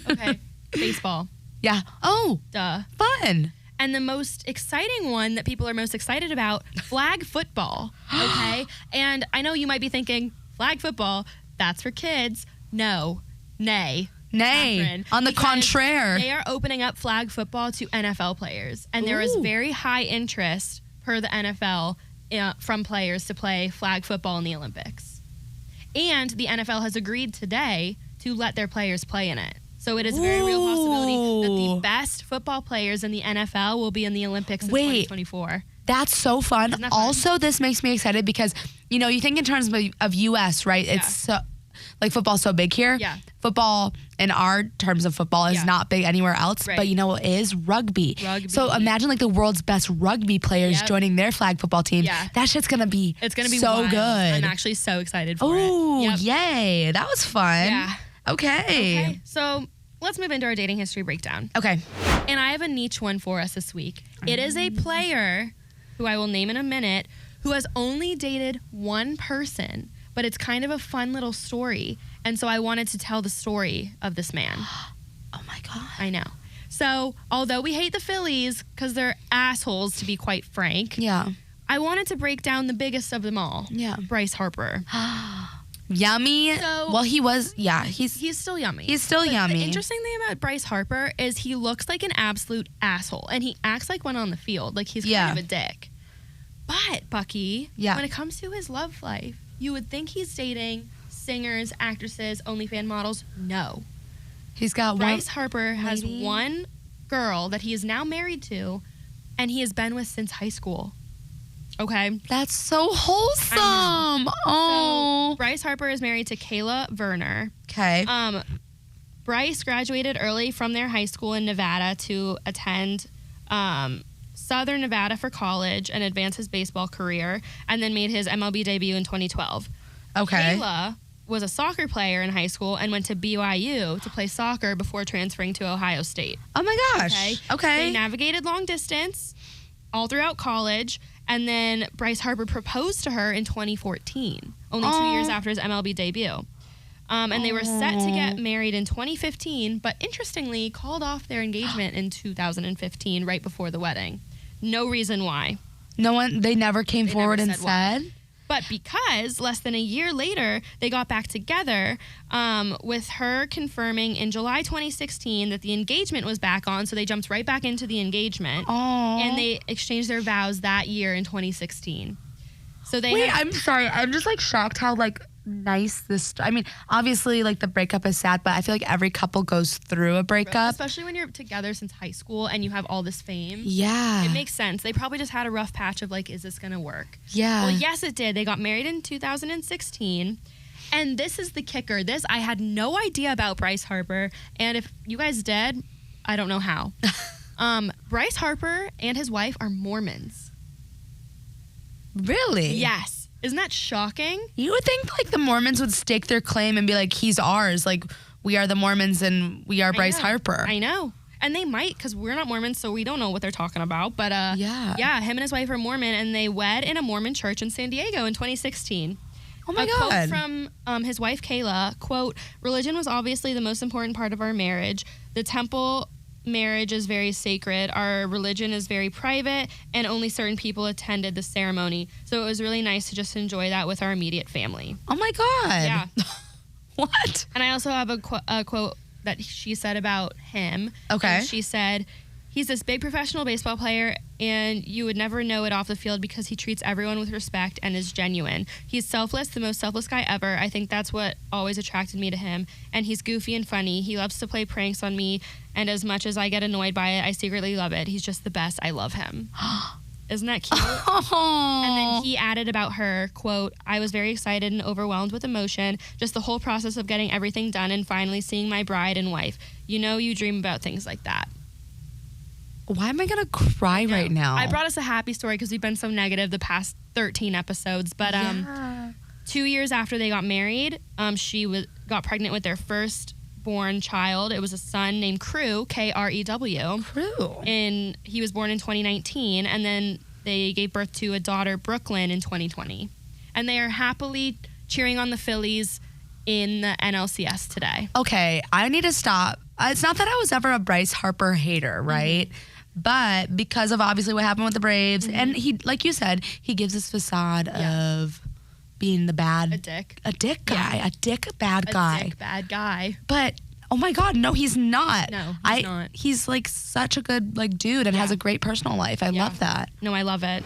Okay. Baseball. Yeah. Oh, Duh. fun. And the most exciting one that people are most excited about, flag football. Okay? And I know you might be thinking, flag football, that's for kids. No. Nay. Catherine, On the because contraire. They are opening up flag football to NFL players. And there is Ooh. very high interest per the NFL from players to play flag football in the Olympics. And the NFL has agreed today to let their players play in it. So it is a very real possibility that the Ooh. best football players in the NFL will be in the Olympics in Wait. 2024. That's so fun. Isn't that fun? Also, this makes me excited because, you know, you think in terms of U.S., right? Yeah. It's so, like football's so big here. Yeah. Football, in our terms of football, is Yeah. not big anywhere else. Right. But you know what is? Rugby. Rugby. So imagine like the world's best rugby players Yep. joining their flag football team. Yeah. That shit's going to be It's going to be so wild. good. I'm actually so excited for Oh, it. Yep. yay. That was fun. Yeah. Okay. Okay, so let's move into our dating history breakdown. Okay. And I have a niche one for us this week. It is a player who I will name in a minute who has only dated one person, but it's kind of a fun little story. And so I wanted to tell the story of this man. Oh my God. I know. So although we hate the Phillies because they're assholes, to be quite frank, Yeah. I wanted to break down the biggest of them all. Yeah. Bryce Harper. Yummy. So- Well, he was, yeah, he's still yummy. He's still But yummy. The interesting thing about Bryce Harper is he looks like an absolute asshole, and he acts like one on the field, like he's Yeah. kind of a dick. But Bucky, Yeah. when it comes to his love life, you would think he's dating singers, actresses, OnlyFans models. No, he's got Bryce Harper has lady. one girl that he is now married to, and he has been with since high school. Okay. That's so wholesome. Oh. So Bryce Harper is married to Kayla Werner. Okay. Bryce graduated early from their high school in Nevada to attend Southern Nevada for college and advance his baseball career, and then made his MLB debut in 2012. Okay. Kayla was a soccer player in high school and went to BYU to play soccer before transferring to Ohio State. Oh my gosh. Okay. They navigated long distance all throughout college, and then Bryce Harper proposed to her in 2014, only 2 years after his MLB debut. And they were set to get married in 2015, but interestingly called off their engagement in 2015 right before the wedding. No reason why. They never came forward and said? But because less than a year later, they got back together, with her confirming in July 2016 that the engagement was back on, so they jumped right back into the engagement. Aww. And they exchanged their vows that year in 2016. So I'm sorry. I'm just like shocked how like nice this. I mean, obviously like the breakup is sad, but I feel like every couple goes through a breakup. Especially when you're together since high school and you have all this fame. Yeah. It makes sense. They probably just had a rough patch of like, is this going to work? Yeah. Well, yes, it did. They got married in 2016. And this is the kicker. I had no idea about Bryce Harper. And if you guys did, I don't know how. Bryce Harper and his wife are Mormons. Really? Yes. Isn't that shocking? You would think like the Mormons would stake their claim and be like, he's ours. Like, we are the Mormons and we are Bryce Harper. I know. And they might, because we're not Mormons, so we don't know what they're talking about. But yeah, him and his wife are Mormon, and they wed in a Mormon church in San Diego in 2016. Oh my God. A quote from his wife, Kayla, quote, "Religion was obviously the most important part of our marriage. The temple marriage is very sacred. Our religion is very private, and only certain people attended the ceremony. So it was really nice to just enjoy that with our immediate family." Oh my God. Yeah. What? And I also have a quote that she said about him. Okay. And she said, "He's this big professional baseball player, and you would never know it off the field because he treats everyone with respect and is genuine. He's selfless, the most selfless guy ever. I think that's what always attracted me to him. And he's goofy and funny. He loves to play pranks on me, and as much as I get annoyed by it, I secretly love it. He's just the best. I love him." Isn't that cute? Oh. And then he added about her, quote, "I was very excited and overwhelmed with emotion. Just the whole process of getting everything done and finally seeing my bride and wife. You know, you dream about things like that." Why am I going to cry right now? I brought us a happy story because we've been so negative the past 13 episodes. But 2 years after they got married, she got pregnant with their first-born child. It was a son named Crew, Krew. Crew. And he was born in 2019, and then they gave birth to a daughter, Brooklyn, in 2020. And they are happily cheering on the Phillies in the NLCS today. Okay, I need to stop. It's not that I was ever a Bryce Harper hater, right? Mm-hmm. But because of obviously what happened with the Braves, and he, like you said, he gives this facade of being the bad... A dick guy. Yeah. A dick bad guy. But... oh my God, no, he's not. No, he's not. He's like such a good like dude and has a great personal life. I love that. No, I love it.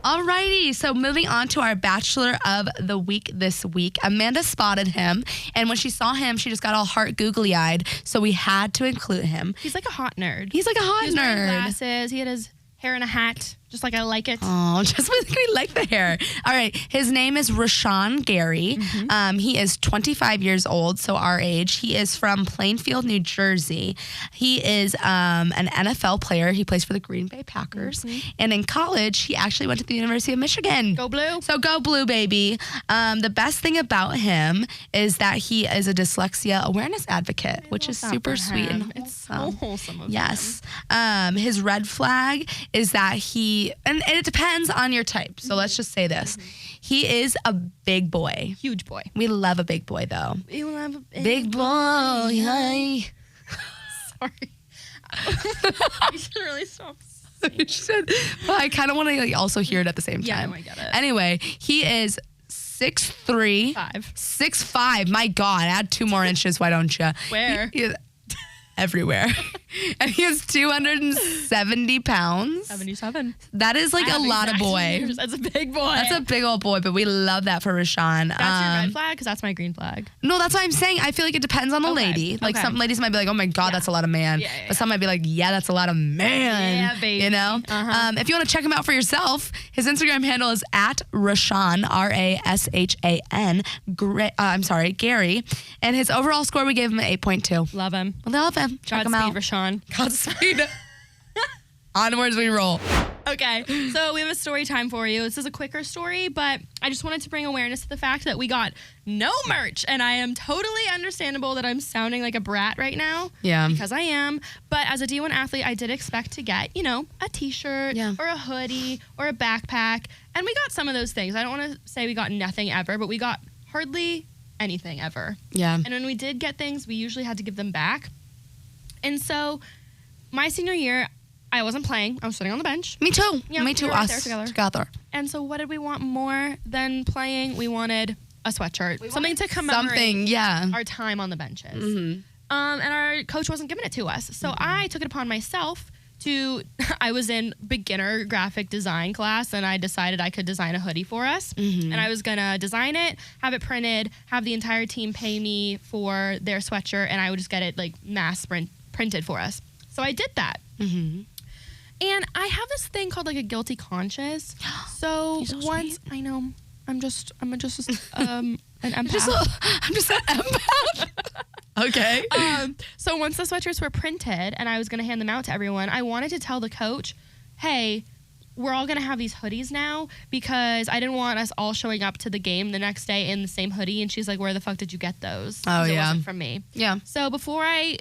Alrighty, so moving on to our Bachelor of the Week this week. Amanda spotted him, and when she saw him, she just got all heart googly-eyed, so we had to include him. He's like a hot nerd. He's like a hot He was wearing nerd. glasses. He had his hair in a hat, just like I like it. Oh, just like we like the hair. All right, his name is Rashawn Gary. He is 25 years old, so our age. He is from Plainfield, New Jersey. He is an NFL player. He plays for the Green Bay Packers. And in college, he actually went to the University of Michigan. Go Blue. So go Blue, baby. The best thing about him is that he is a dyslexia awareness advocate, which is super sweet and It's so wholesome of him. Yes. His red flag is that and it depends on your type. So let's just say this. He is a big boy. Huge boy. We love a big boy, though. We love a Big boy. Hi. Sorry. You should really stop. She said, but I kind of want to also hear it at the same Yeah, time. no, I get it. Anyway, he is 6'3". 6'5". My God, add 2 more inches. Why don't you? Where? Everywhere. And he is 270 pounds. 77. That is like a lot of boy. That's a big boy. That's a big old boy, but we love that for Rashawn. That's your red flag? Because that's my green flag. No, that's what I'm saying. I feel like it depends on the lady. Like some ladies might be like, oh my God, that's a lot of man. But some might be like, yeah, that's a lot of man. Yeah, baby. You know? If you want to check him out for yourself, his Instagram handle is at Rashawn, RASHAN, Gary. And his overall score, we gave him an 8.2. Love him. Love him. Check him out. Rashawn. Godspeed. Onwards we roll. Okay, so we have a story time for you. This is a quicker story, but I just wanted to bring awareness to the fact that we got no merch, and I am totally understandable that I'm sounding like a brat right now. Yeah. Because I am. But as a D1 athlete, I did expect to get, a t-shirt or a hoodie or a backpack, and we got some of those things. I don't want to say we got nothing ever, but we got hardly anything ever. Yeah. And when we did get things, we usually had to give them back. And so my senior year, I wasn't playing. I was sitting on the bench. Me too. Yeah, Me too. we were right Us there together. And so what did we want more than playing? We wanted a sweatshirt. Something to commemorate our time on the benches. Mm-hmm. And our coach wasn't giving it to us. So I took it upon myself I was in beginner graphic design class, and I decided I could design a hoodie for us. Mm-hmm. And I was going to design it, have it printed, have the entire team pay me for their sweatshirt, and I would just get it like mass printed for us. So I did that. Mm-hmm. And I have this thing called like a guilty conscience. So once sweet. I know I'm just an empath. I'm just an empath. Okay. So once the sweatshirts were printed and I was gonna hand them out to everyone, I wanted to tell the coach, hey, we're all gonna have these hoodies now, because I didn't want us all showing up to the game the next day in the same hoodie. And she's like, where the fuck did you get those? Oh, It yeah. wasn't from me. Yeah. So before I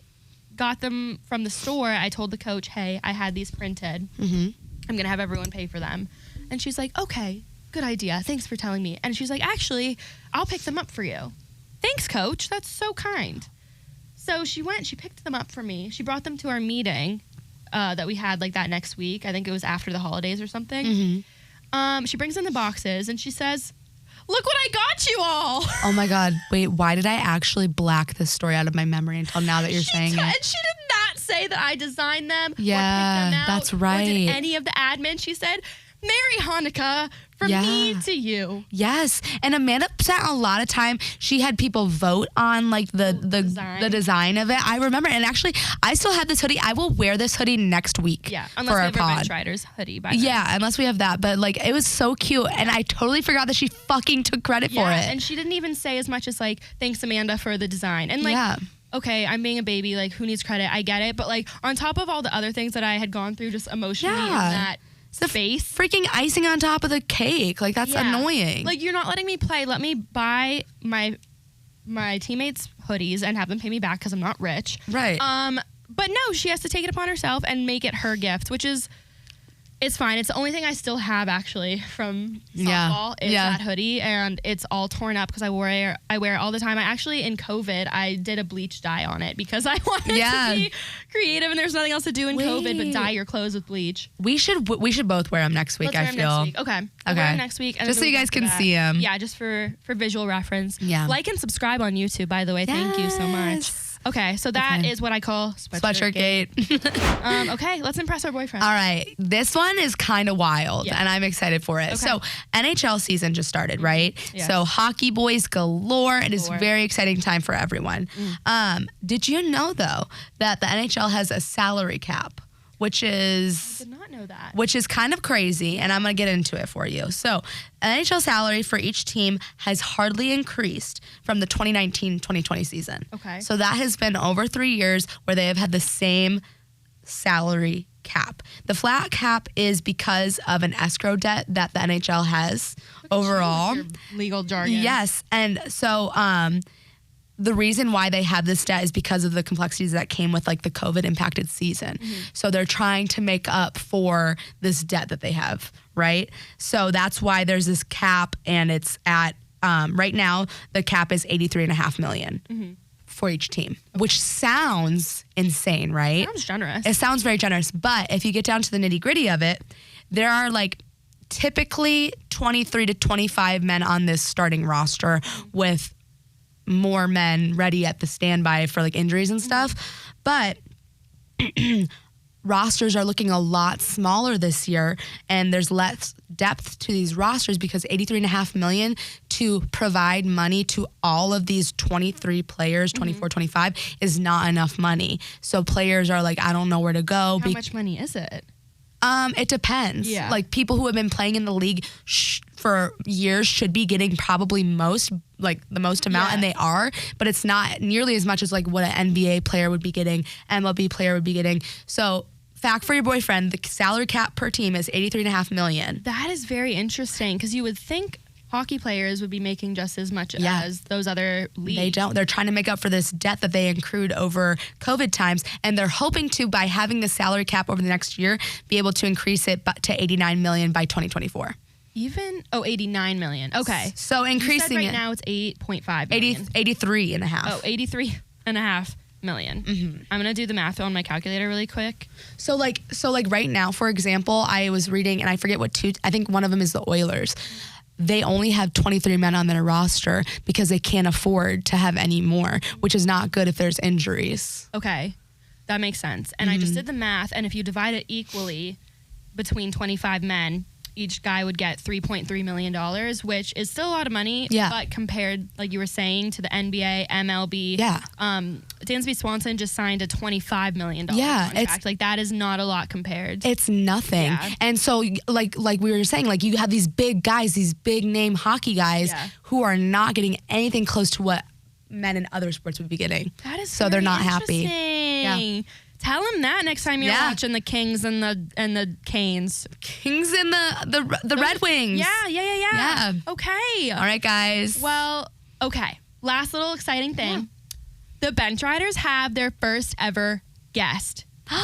got them from the store, I told the coach, hey, I had these printed. Mm-hmm. I'm going to have everyone pay for them. And she's like, okay, good idea. Thanks for telling me. And she's like, actually, I'll pick them up for you. Thanks, coach. That's so kind. So she picked them up for me. She brought them to our meeting that we had like that next week. I think it was after the holidays or something. Mm-hmm. She brings in the boxes and she says, look what I got you all. Oh my God. Wait, why did I actually black this story out of my memory until now that you're saying it? And she did not say that I designed them or picked Yeah, them out that's or right. did any of the admin. She said, Merry Hanukkah from me to you. Yes. And Amanda spent a lot of time. She had people vote on like the design of it. I remember. And actually, I still have this hoodie. I will wear this hoodie next week. Yeah. For Unless our we have pod. our bench riders hoodie by then. Yeah, unless we have that. But like, it was so cute. And I totally forgot that she fucking took credit for it. And she didn't even say as much as like, thanks Amanda for the design. And like, okay, I'm being a baby. Like, who needs credit? I get it. But like, on top of all the other things that I had gone through just emotionally in that space. Freaking icing on top of the cake. Like, that's annoying. Like, you're not letting me play. Let me buy my teammates hoodies and have them pay me back because I'm not rich. Right. But no, she has to take it upon herself and make it her gift, which is, it's fine. It's the only thing I still have actually from softball is that hoodie, and it's all torn up because I wear it all the time. I actually, in COVID, I did a bleach dye on it because I wanted to be creative, and there's nothing else to do in COVID but dye your clothes with bleach. We should both wear them next week. Let's wear them I feel. next week. Okay. We'll wear them next week, and just so you guys can see them. Yeah, just for visual reference. Yeah. Like and subscribe on YouTube, by the way. Thank you so much. Okay, so that is what I call Sweatshirt Gate. Okay, let's impress our boyfriend. All right, this one is kind of wild, and I'm excited for it. Okay. So NHL season just started, right? Yes. So hockey boys galore. It is a very exciting time for everyone. Did you know, though, that the NHL has a salary cap? Which is, I did not know that. Which is kind of crazy, and I'm going to get into it for you. So, NHL salary for each team has hardly increased from the 2019-2020 season. Okay. So that has been over 3 years where they have had the same salary cap. The flat cap is because of an escrow debt that the NHL has overall. Your legal jargon. Yes, and so the reason why they have this debt is because of the complexities that came with like the COVID impacted season. So they're trying to make up for this debt that they have, right? So that's why there's this cap, and it's at right now the cap is $83.5 million for each team, which sounds insane, right? Sounds generous. It sounds very generous, but if you get down to the nitty gritty of it, there are like typically 23 to 25 men on this starting roster with more men ready at the standby for like injuries and stuff. But rosters are looking a lot smaller this year, and there's less depth to these rosters because $83.5 million to provide money to all of these 23 players, 24, 25 is not enough money. So players are like, I don't know where to go. How much money is it? It depends. Yeah. Like people who have been playing in the league for years should be getting probably the most amount, and they are, but it's not nearly as much as like what an NBA player would be getting, MLB player would be getting. So fact for your boyfriend, the salary cap per team is $83.5 million. That is very interesting because you would think hockey players would be making just as much as those other leagues. They don't. They're trying to make up for this debt that they accrued over COVID times, and they're hoping to, by having the salary cap over the next year, be able to increase it to $89 million by 2024. Even? Oh, $89 million. Okay. So increasing right it. now it's 8.5 million. 83.5. Oh, 83.5 million. Mm-hmm. I'm going to do the math on my calculator really quick. So like right now, for example, I was reading, and I forget I think one of them is the Oilers. They only have 23 men on their roster because they can't afford to have any more, which is not good if there's injuries. Okay. That makes sense. And I just did the math, and if you divide it equally between 25 men, each guy would get $3.3 million, which is still a lot of money. Yeah. But compared, like you were saying, to the NBA, MLB, Dansby Swanson just signed a $25 million contract. It's like that is not a lot compared. It's nothing. Yeah. And so like we were saying, like you have these big guys, these big name hockey guys who are not getting anything close to what men in other sports would be getting. That is so they're not happy. Yeah. Tell him that next time you're watching the Kings and the Canes. Kings and the Red Wings. Yeah. Okay. All right, guys. Well, okay. Last little exciting thing. Yeah. The Bench Riders have their first ever guest. Woo!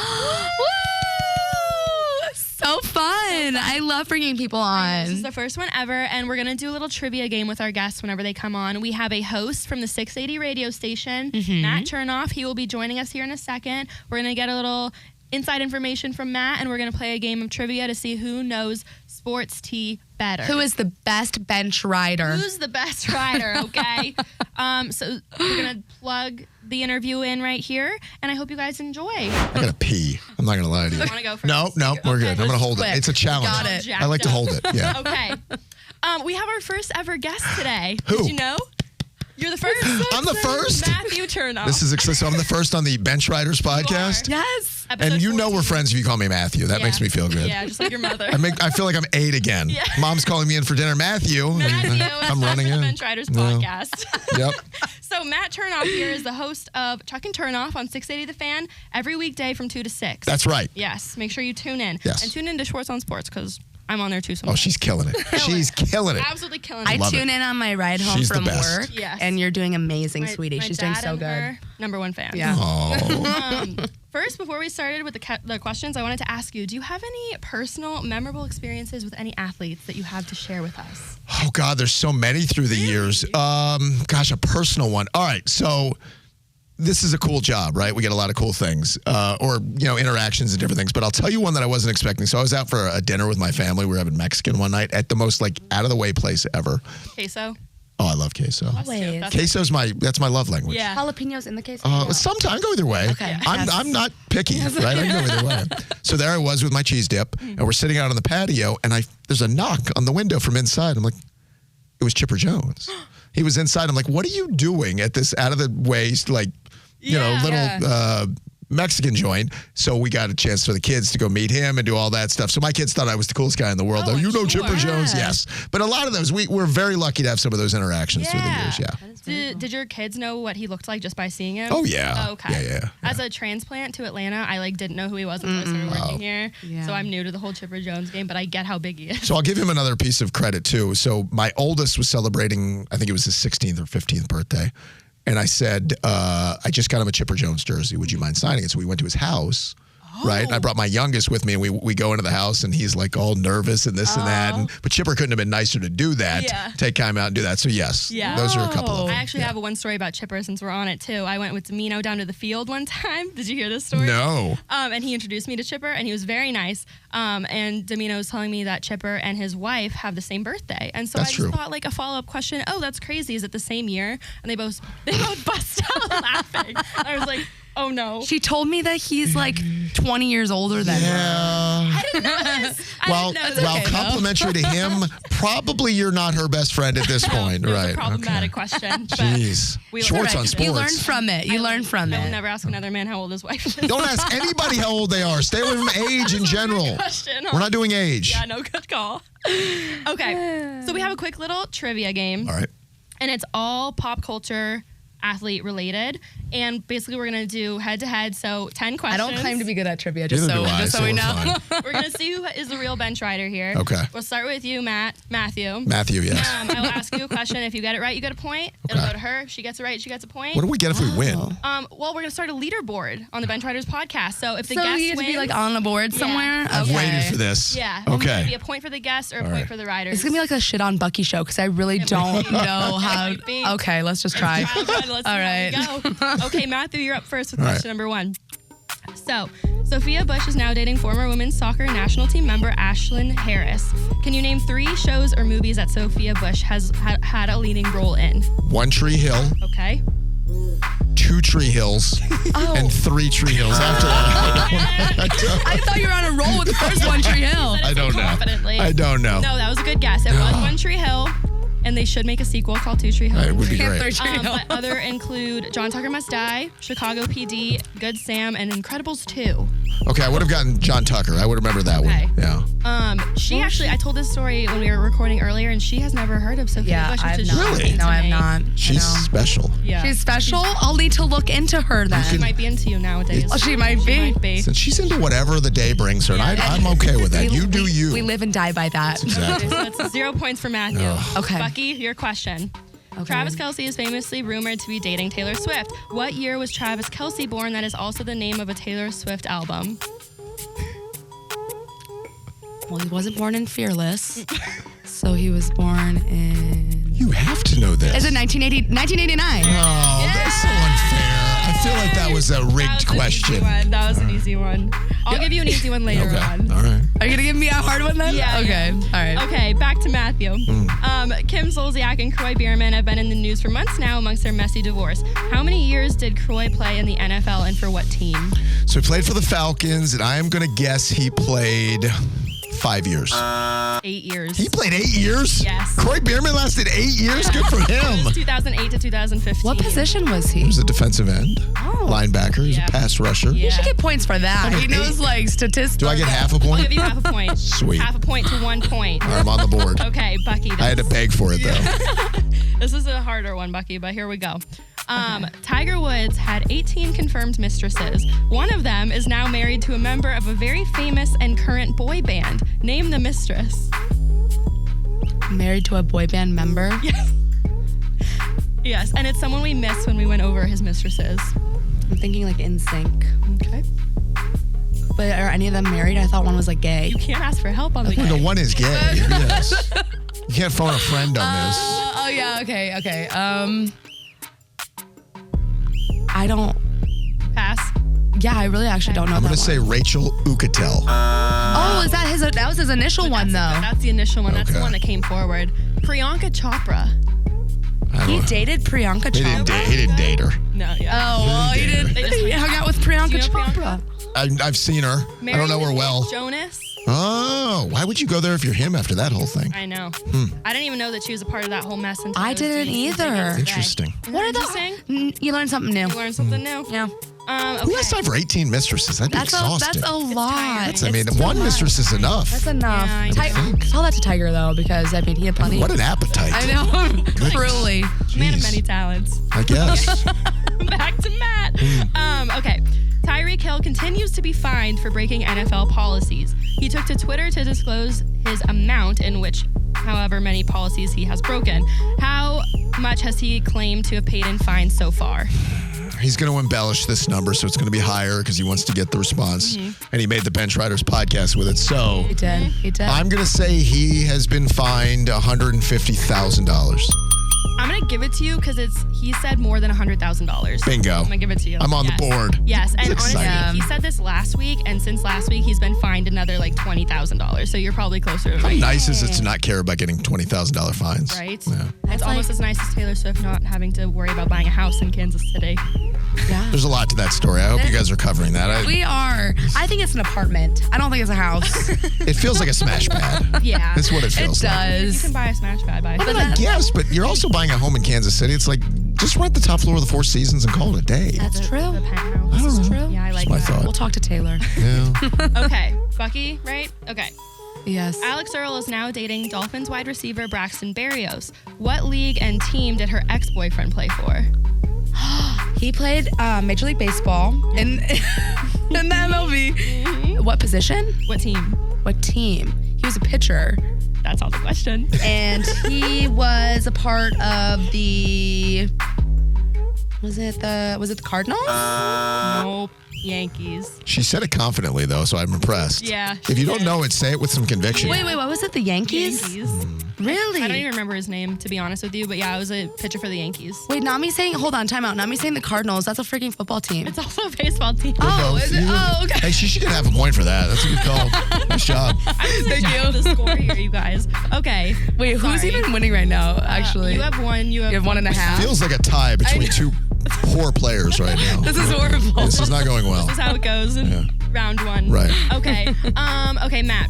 So fun. I love bringing people on. This is the first one ever, and we're going to do a little trivia game with our guests whenever they come on. We have a host from the 680 radio station, Matt Chernoff. He will be joining us here in a second. We're going to get a little inside information from Matt, and we're going to play a game of trivia to see who knows sports tea better. Who is the best bench rider? Who's the best rider, okay? So we're going to plug the interview in right here, and I hope you guys enjoy. I gotta pee. I'm not gonna lie to you. You want to go first? No, we're good. I'm gonna hold quick. it. It's a challenge. Got it. I like to hold it. Yeah. Okay. We have our first ever guest today. Who? Did you know? You're the first. I'm the first? Matthew Chernoff. This is exciting. So I'm the first on the Bench Riders podcast. Yes. Episode And you know 14. we're friends if you call me Matthew. That makes me feel good. Yeah, just like your mother. I feel like I'm 8 again. Yeah. Mom's calling me in for dinner. Matthew. I'm running the in. Bench Riders podcast. Yep. So Matt Chernoff here is the host of Chuck and Turnoff on 680 The Fan every weekday from 2 to 6. That's right. Yes. Make sure you tune in. Yes. And tune in to Schwartz on Sports because I'm on there too Oh, sometimes. she's killing it. She's killing it. Absolutely killing I it. Love tune in on my ride home She's the from best. work, Yes. and you're doing amazing, My- sweetie. my She's doing dad so and good. her, #1 fan. Yeah. Oh. First, before we started with the questions, I wanted to ask you, do you have any personal, memorable experiences with any athletes that you have to share with us? Oh God, there's so many through the years. Gosh, a personal one. All right, so this is a cool job, right? We get a lot of cool things, or interactions and different things. But I'll tell you one that I wasn't expecting. So I was out for a dinner with my family. We were having Mexican one night at the most out of the way place ever. Queso? Oh, I love queso. Always. Queso's that's my love language. Yeah. Jalapenos in the case. Sometimes I go either way. Okay. I'm not picky, right? I can go either way. So there I was with my cheese dip, and we're sitting out on the patio, and there's a knock on the window from inside. I'm like, it was Chipper Jones. He was inside. I'm like, what are you doing at this out of the way, little Mexican joint? So we got a chance for the kids to go meet him and do all that stuff. So my kids thought I was the coolest guy in the world. Oh, You know sure. Chipper Jones? Yes. But a lot of those, we're very lucky to have some of those interactions through the years. Yeah. Did your kids know what he looked like just by seeing him? Oh, yeah. Oh, okay. Yeah. As a transplant to Atlanta, I didn't know who he was until I started working here. Yeah. So I'm new to the whole Chipper Jones game, but I get how big he is. So I'll give him another piece of credit too. So my oldest was celebrating, I think it was his 16th or 15th birthday. And I said, I just got him a Chipper Jones jersey. Would you mind signing it? So we went to his house. Right. And I brought my youngest with me, and we go into the house, and he's like all nervous and this and that. But Chipper couldn't have been nicer to do that. Yeah. Take time out and do that. So yes, those are a couple of them. I actually have one story about Chipper since we're on it too. I went with Domino down to the field one time. Did you hear this story? No. And he introduced me to Chipper, and he was very nice. And Domino was telling me that Chipper and his wife have the same birthday, and so That's I just true. thought a follow-up question. Oh, that's crazy. Is it the same year? And they both bust out laughing. I was like, Oh, no. She told me that he's like 20 years older than her. Yeah. I didn't know this. Well, complimentary to him, probably you're not her best friend at this point, It was right? a problematic question. but Jeez. we will Shorts correct on it. sports. You learn from it. You learn from I will it. never ask another man how old his wife is. Don't ask anybody how old they are. Stay away from age in general. Question, huh? We're not doing age. Yeah, no, good call. Okay, so we have a quick little trivia game. All right. And it's all pop culture, athlete related. And basically, we're going to do head to head. So 10 I questions. don't claim to be good at trivia, just Neither so do I, we we're know. fine. We're going to see who is the real bench rider here. Okay. We'll start with you, Matthew. Matthew, yes. I will ask you a question. If you get it right, you get a point. It'll Okay. go to her. If she gets it right, she gets a point. What do we get if we win? Well, we're going to start a leaderboard on the Bench Riders podcast. So if the So guest you get to be wins, like on the board somewhere? I've Okay. waited for this. yeah, it'll Okay. be a point for the guest or a point right. for the riders. It's going to be like a shit on Bucky show because I really don't know how. might be. Okay, let's just try. Let's All see how we go. Okay, Matthew, you're up first with All right. question number 1. So, Sophia Bush is now dating former women's soccer national team member Ashlyn Harris. Can you name 3 shows or movies that Sophia Bush has had a leading role in? One Tree Hill, Okay. 2 Tree Hills, Oh. and 3 Tree Hills after that. I thought you were on a roll with the first one, Tree Hill. I don't know. Confidently. I don't know. No, that was a good guess. It was One Tree Hill, and they should make a sequel called 2 Tree Hill. It would be Can't great. throw Tree Hill. But other include John Tucker Must Die, Chicago PD, Good Sam, and Incredibles 2. Okay, I would have gotten John Tucker. I would remember that Okay. one. Yeah. She actually, I told this story when we were recording earlier, and she has never heard of Sophia Yeah, Bush, I which have is not. Really? No, I have not. She's I know. special. Yeah. She's special? I'll need to look into her then. She might be into you nowadays. Oh, she might be. Might be. Since she's into whatever the day brings her, and I'm okay with that. You do you. We live and die by that. Exactly. So it's 0 points for Matthew. Okay. Bucky, your question. Okay. Travis Kelce is famously rumored to be dating Taylor Swift. What year was Travis Kelce born? That is also the name of a Taylor Swift album. Well, he wasn't born in Fearless. So he was born in... You have to know this. Is it 1989? Oh, that's so unfair. I feel like that was a rigged question. That was an easy one. I'll give you an easy one later Okay. on. All right. Are you going to give me a hard one then? Yeah, Okay. yeah. All right. Okay, back to Matthew. Kim Zolciak and Croy Bierman have been in the news for months now amongst their messy divorce. How many years did Croy play in the NFL and for what team? So he played for the Falcons, and I am going to guess he played 5 years. 8 years. He played 8 years? Yes. Croy Bierman lasted 8 years? Good for him. 2008 to 2015. What position was he? He was a defensive end, linebacker, he's Yeah. a pass rusher. Yeah. You should get points for that. He knows like statistics. Do I get half a I'll point? give you half a point. Sweet. Half a point to 1 point. All right, I'm on the board. Okay, Bucky. I had to beg for it, though. This is a harder one, Bucky, but here we go. Tiger Woods had 18 confirmed mistresses. One of them is now married to a member of a very famous and current boy band. Name the mistress. Married to a boy band member? Yes, and it's someone we missed when we went over his mistresses. I'm thinking like NSYNC. Okay. But are any of them married? I thought one was like gay. You can't ask for help on the Well, game. the one is gay. Yes. You can't phone a friend on this. Oh yeah, okay. I don't. Pass. Yeah, I really actually don't know. I'm that going to say one. Rachel Ucatel. Oh, is that his? That was his initial one though. That's the initial one. That's the Okay. one that came forward. Priyanka Chopra. He dated Priyanka He didn't, Chopra. he didn't date her. No, yeah. Oh well, he He didn't. did. He hung out with Priyanka Do you know Chopra. I've seen her. I don't know her well. Jonas. Oh, why would you go there if you're him after that whole thing? I know. I didn't even know that she was a part of that whole mess until I was didn't doing some either. digging today. Interesting. What are Interesting? You learned something new. You learned something new. Yeah. Okay. Who has time for 18 mistresses? That'd be That's exhausting. a lot. tiring. I mean, It's too one much. mistress is enough. That's enough. Yeah, I Ti- think. Tell that to Tiger though, because I mean he had plenty. What an appetite. I know. Truly. Man of Jeez. many talents. I guess. Back to Matt. Okay. Tyreek Hill continues to be fined for breaking NFL policies. He took to Twitter to disclose his amount in which, however many policies he has broken. How much has he claimed to have paid in fines so far? He's going to embellish this number, so it's going to be higher because he wants to get the response. And he made the Bench Riders podcast with it. So He did. He did. I'm going to say he has been fined $150,000. I'm gonna give it to you because he said more than $100,000. Bingo. I'm gonna give it to you. I'm on the board. Yes, and It's honestly, exciting. he said this last week, and since last week, he's been fined another like $20,000. So you're probably closer to How nice is it to not care about getting $20,000 fines? right? Yeah. It's almost as nice as Taylor Swift not having to worry about buying a house in Kansas City. Yeah. There's a lot to that story. I hope you guys are covering that. We are. I think it's an apartment. I don't think it's a house. It feels like a smash pad. Yeah. That's what it feels like. You does. can buy a smash pad by I mean, I guess, but you're also buying a home in Kansas City. It's like, just rent the top floor of the Four Seasons and call it a day. That's true. The penthouse. I don't know. True. Yeah, I like my that. thought. We'll talk to Taylor. Yeah. Okay, Bucky, right? Okay. Yes. Alex Earl is now dating Dolphins wide receiver Braxton Berrios. What league and team did her ex-boyfriend play for? He played Major League Baseball in the MLB. What position? What team? What team? He was a pitcher. That's all the question. And he was a part of the was it the Cardinals? Nope. Yankees. She said it confidently, though, so I'm impressed. Yeah, If you she don't did. know it, say it with some conviction. Wait, what was it? The Yankees? Yankees. Really? I don't even remember his name, to be honest with you, but yeah, I was a pitcher for the Yankees. Wait, not me saying, hold on, time out. Not me saying the Cardinals. That's a freaking football team. It's also a baseball team. Oh, is it? Oh, okay. Hey, she should have a point for that. That's a good call. Nice job. Thank you. The score here, you guys. Okay. Wait, who's Sorry. even winning right now, actually? You have one. You have 1.5. Feels like a tie between two poor players right now. This is horrible. This is not going well. This is how it goes in round one. Right. Okay. Okay, Matt.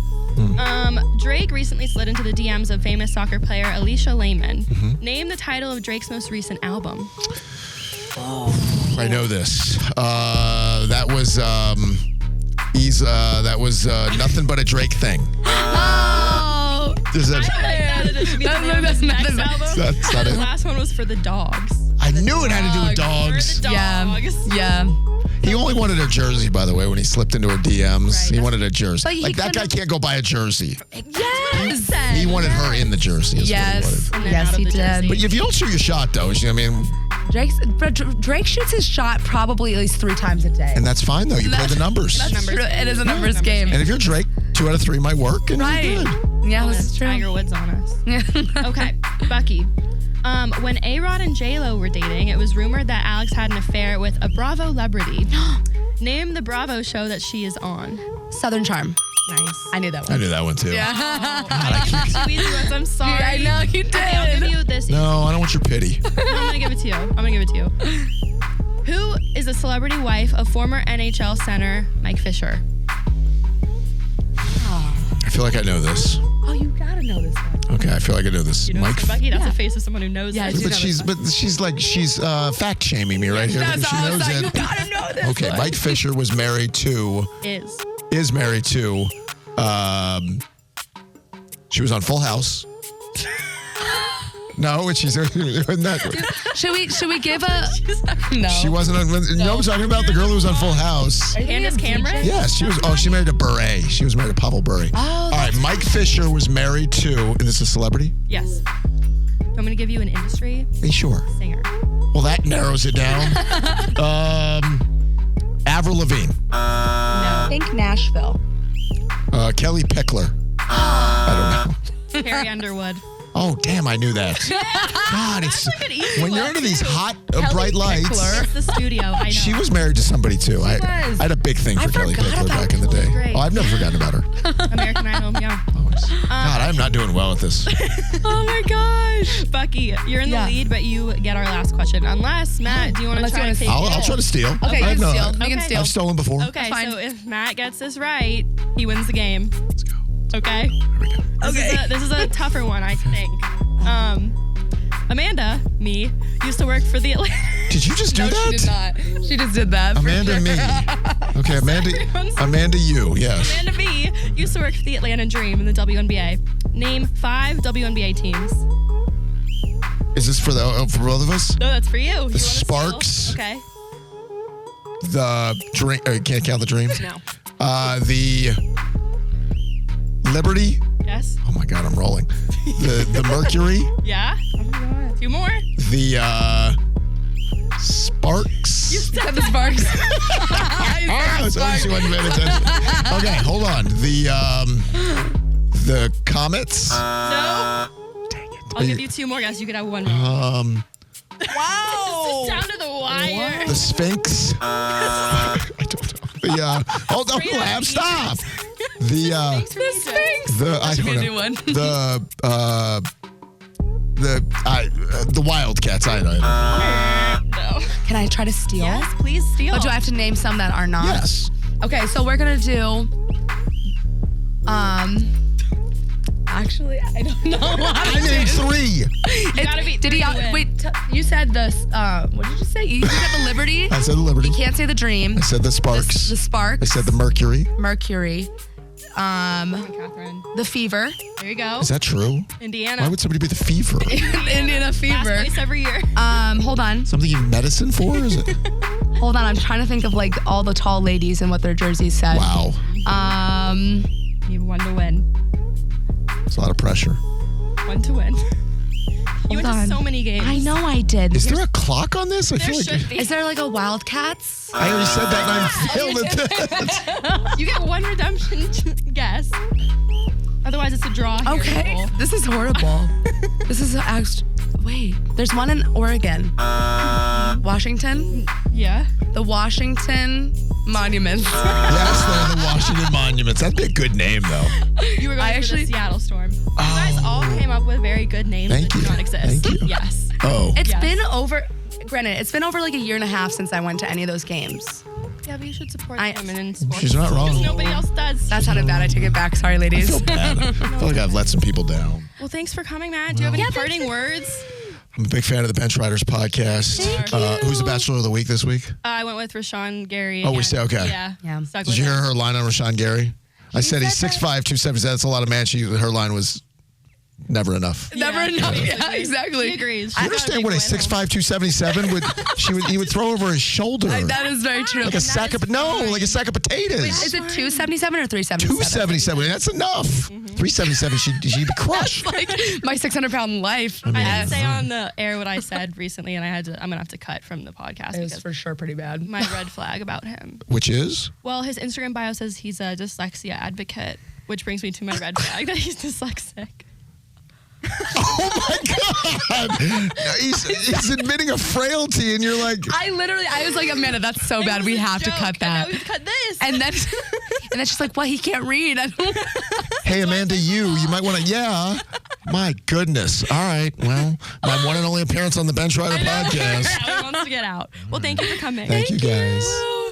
Drake recently slid into the DMs of famous soccer player Alicia Lehman. Name the title of Drake's most recent album. I know this. That was Nothing But a Drake Thing. Oh. Is that, It should be the That's name of his not- next album. that's not The it? last one was For the Dogs. I knew it had to do with dogs. For the dogs. Yeah. He only wanted a jersey, by the way, when he slipped into her DMs. Right. He wanted a jersey. But he Like, that guy could've- can't go buy a jersey. Yes. He wanted her in the jersey. Is Yes. What he wanted. And then Yes, out of he the did. jersey. But if you don't shoot your shot, though, I mean, Drake shoots his shot probably at least 3 times a day. and that's fine, though. You play the numbers. That's Numbers true. game. It is a Yeah. numbers Numbers game. And if you're Drake, 2 out of 3 might work, and Right. you're good. Yeah, this is true. Tiger Woods on us. Okay, Bucky. When A-Rod and J-Lo were dating, it was rumored that Alex had an affair with a Bravo celebrity. Name the Bravo show that she is on. Southern Charm. Nice. I knew that I one. knew that one, too. I gave you 2 easy ones. I'm sorry. I know, you Okay, I'll give did. you this. No, I don't want your pity. I'm gonna give it to you. Who is the celebrity wife of former NHL center Mike Fisher? I feel like I know this. Oh, you gotta know this one. Okay, I feel like I know this. You know, Mike. Bucky, that's Yeah. the face of someone who knows Yeah, it. she- She's fact shaming me right here That's because she how I was knows like, you it. gotta know this Okay, one. Mike Fisher was married to, is married to, she was on Full House. No, she's not. Should we give a no? She wasn't on. You know what I'm talking about? The girl who was on Full House. Candace Cameron? Yes, she was. Oh, she married to Bure. She was married to Pavel Bure. Oh, All right, Mike Fisher was married to, and this is a celebrity? Yes. I'm gonna give you an industry Are you sure? singer. Well, that narrows it down. Avril Lavigne. I think Nashville. Kelly Pickler. I don't know. Carrie Underwood. Oh, damn, I knew that. God, it's an easy when you're one, into these too. hot, bright lights. Pickler. It's the studio. I know. She was married to somebody, too. I was. had a big thing for I Kelly forgot Pickler about back in the day. Great. Oh, I've never forgotten about her. American Idol. Yeah. Always. God, I'm not doing well at this. Oh my gosh. Bucky, you're in the Yeah. lead, but you get our last question. Unless Matt, do you want to Unless you try wanna to take I'll it? try to steal. Okay, I you know can steal. that. You can Okay. steal. I've stolen before. Okay, Fine. so if Matt gets this right, he wins the game. Let's go. Okay. Here we go. This is a tougher one, I think. Amanda, me, used to work for the Atlanta. Did you just do No, that? she did not. She just did that. for Amanda, sure. me. Okay, Amanda, you. Yes. Amanda B used to work for the Atlanta Dream in the WNBA. Name 5 WNBA teams. Is this for both of us? No, that's for you. You wanna steal? Sparks. Okay. The dream. Can't count the dream. No. The Liberty. Yes. Oh my God, I'm rolling. The Mercury. Yeah. Oh my God. 2 more. The Sparks. You said the Sparks. She wasn't paying attention. Okay, hold on. The Comets. No. Dang it. I'll give you 2 more guesses. You could have one wrong. Wow. Sound of the wire. The Sphinx. I don't know. Hold on, Lab, stop. The Sphinx. I don't be a know. new one. The Wildcats. I don't know. No. Can I try to steal? Yes, please steal. Or do I have to name some that are not? Yes. Okay, so we're gonna do. Actually, I don't know. I named 3. You gotta be Did he? 3 to win. Wait, you said this. What did you say? You said the Liberty. I said the Liberty. You can't say the Dream. I said the Sparks. The Sparks. I said the Mercury. Mercury. Catherine. The Fever. There you go. Is that true? Indiana. Why would somebody be the Fever? Indiana Last Fever. place every year. Hold on. Something you medicine for? Is it? Hold on. I'm trying to think of like all the tall ladies and what their jerseys said. Wow. You have 1 to win. It's a lot of pressure. 1 to win. You went on. to so many games. I know I did. Is there a clock on this? I There feel like should be. Is there like a Wildcats? I already said that and I'm failed at that. You get 1 redemption guess. Otherwise, it's a draw here. Okay. Nicole. This is horrible. This is actually. Wait. There's one in Oregon. Washington. Yeah. The Washington Monuments. Yes, they're the Washington Monuments. That'd be a good name, though. You were going I for actually- the Seattle Storm. You guys all came up with very good names Thank that do you. not exist. Thank you. Yes. Oh. It's Yes. been over. Granted, it's been over like a year and a half since I went to any of those games. Yeah, but you should support I- women in sports. She's not wrong. Because nobody else does. That sounded bad. I take it back. Sorry, I ladies. feel bad. I feel like I've let some people down. Well, thanks for coming, Matt. Do you have any parting words? I'm a big fan of the Bench Riders podcast. Thank you. Who's the Bachelor of the Week this week? I went with Rashawn Gary. Oh, we again. stay- okay. Yeah. Stuck Did with you hear him. her line on Rashawn Gary? I said he's said 6'5", 270. That's a lot of man. Her line was never enough. Never enough. Yeah, basically. exactly. She agrees. I understand what a 6'5", 277 would. He would throw over his shoulder That is very true. like a sack of like a sack of potatoes. Is it 277 or 377? 277. That's enough. 377. She'd be crushed. Like my 600-pound life. I didn't say on the air what I said recently, and I'm gonna have to cut from the podcast It was because for sure pretty bad. my red flag about him. Which is? Well, his Instagram bio says he's a dyslexia advocate, which brings me to my red flag that he's dyslexic. Oh my God! He's admitting a frailty, and you're like, I was like, Amanda, that's so bad. It We was a have to joke, cut and that. now we cut this. And then she's like, well, he can't read. I don't hey, Amanda, you might want to, yeah. My goodness. All right. Well, my one and only appearance on the Bench Rider podcast. He wants to get out. Well, thank you for coming. Thank you, guys.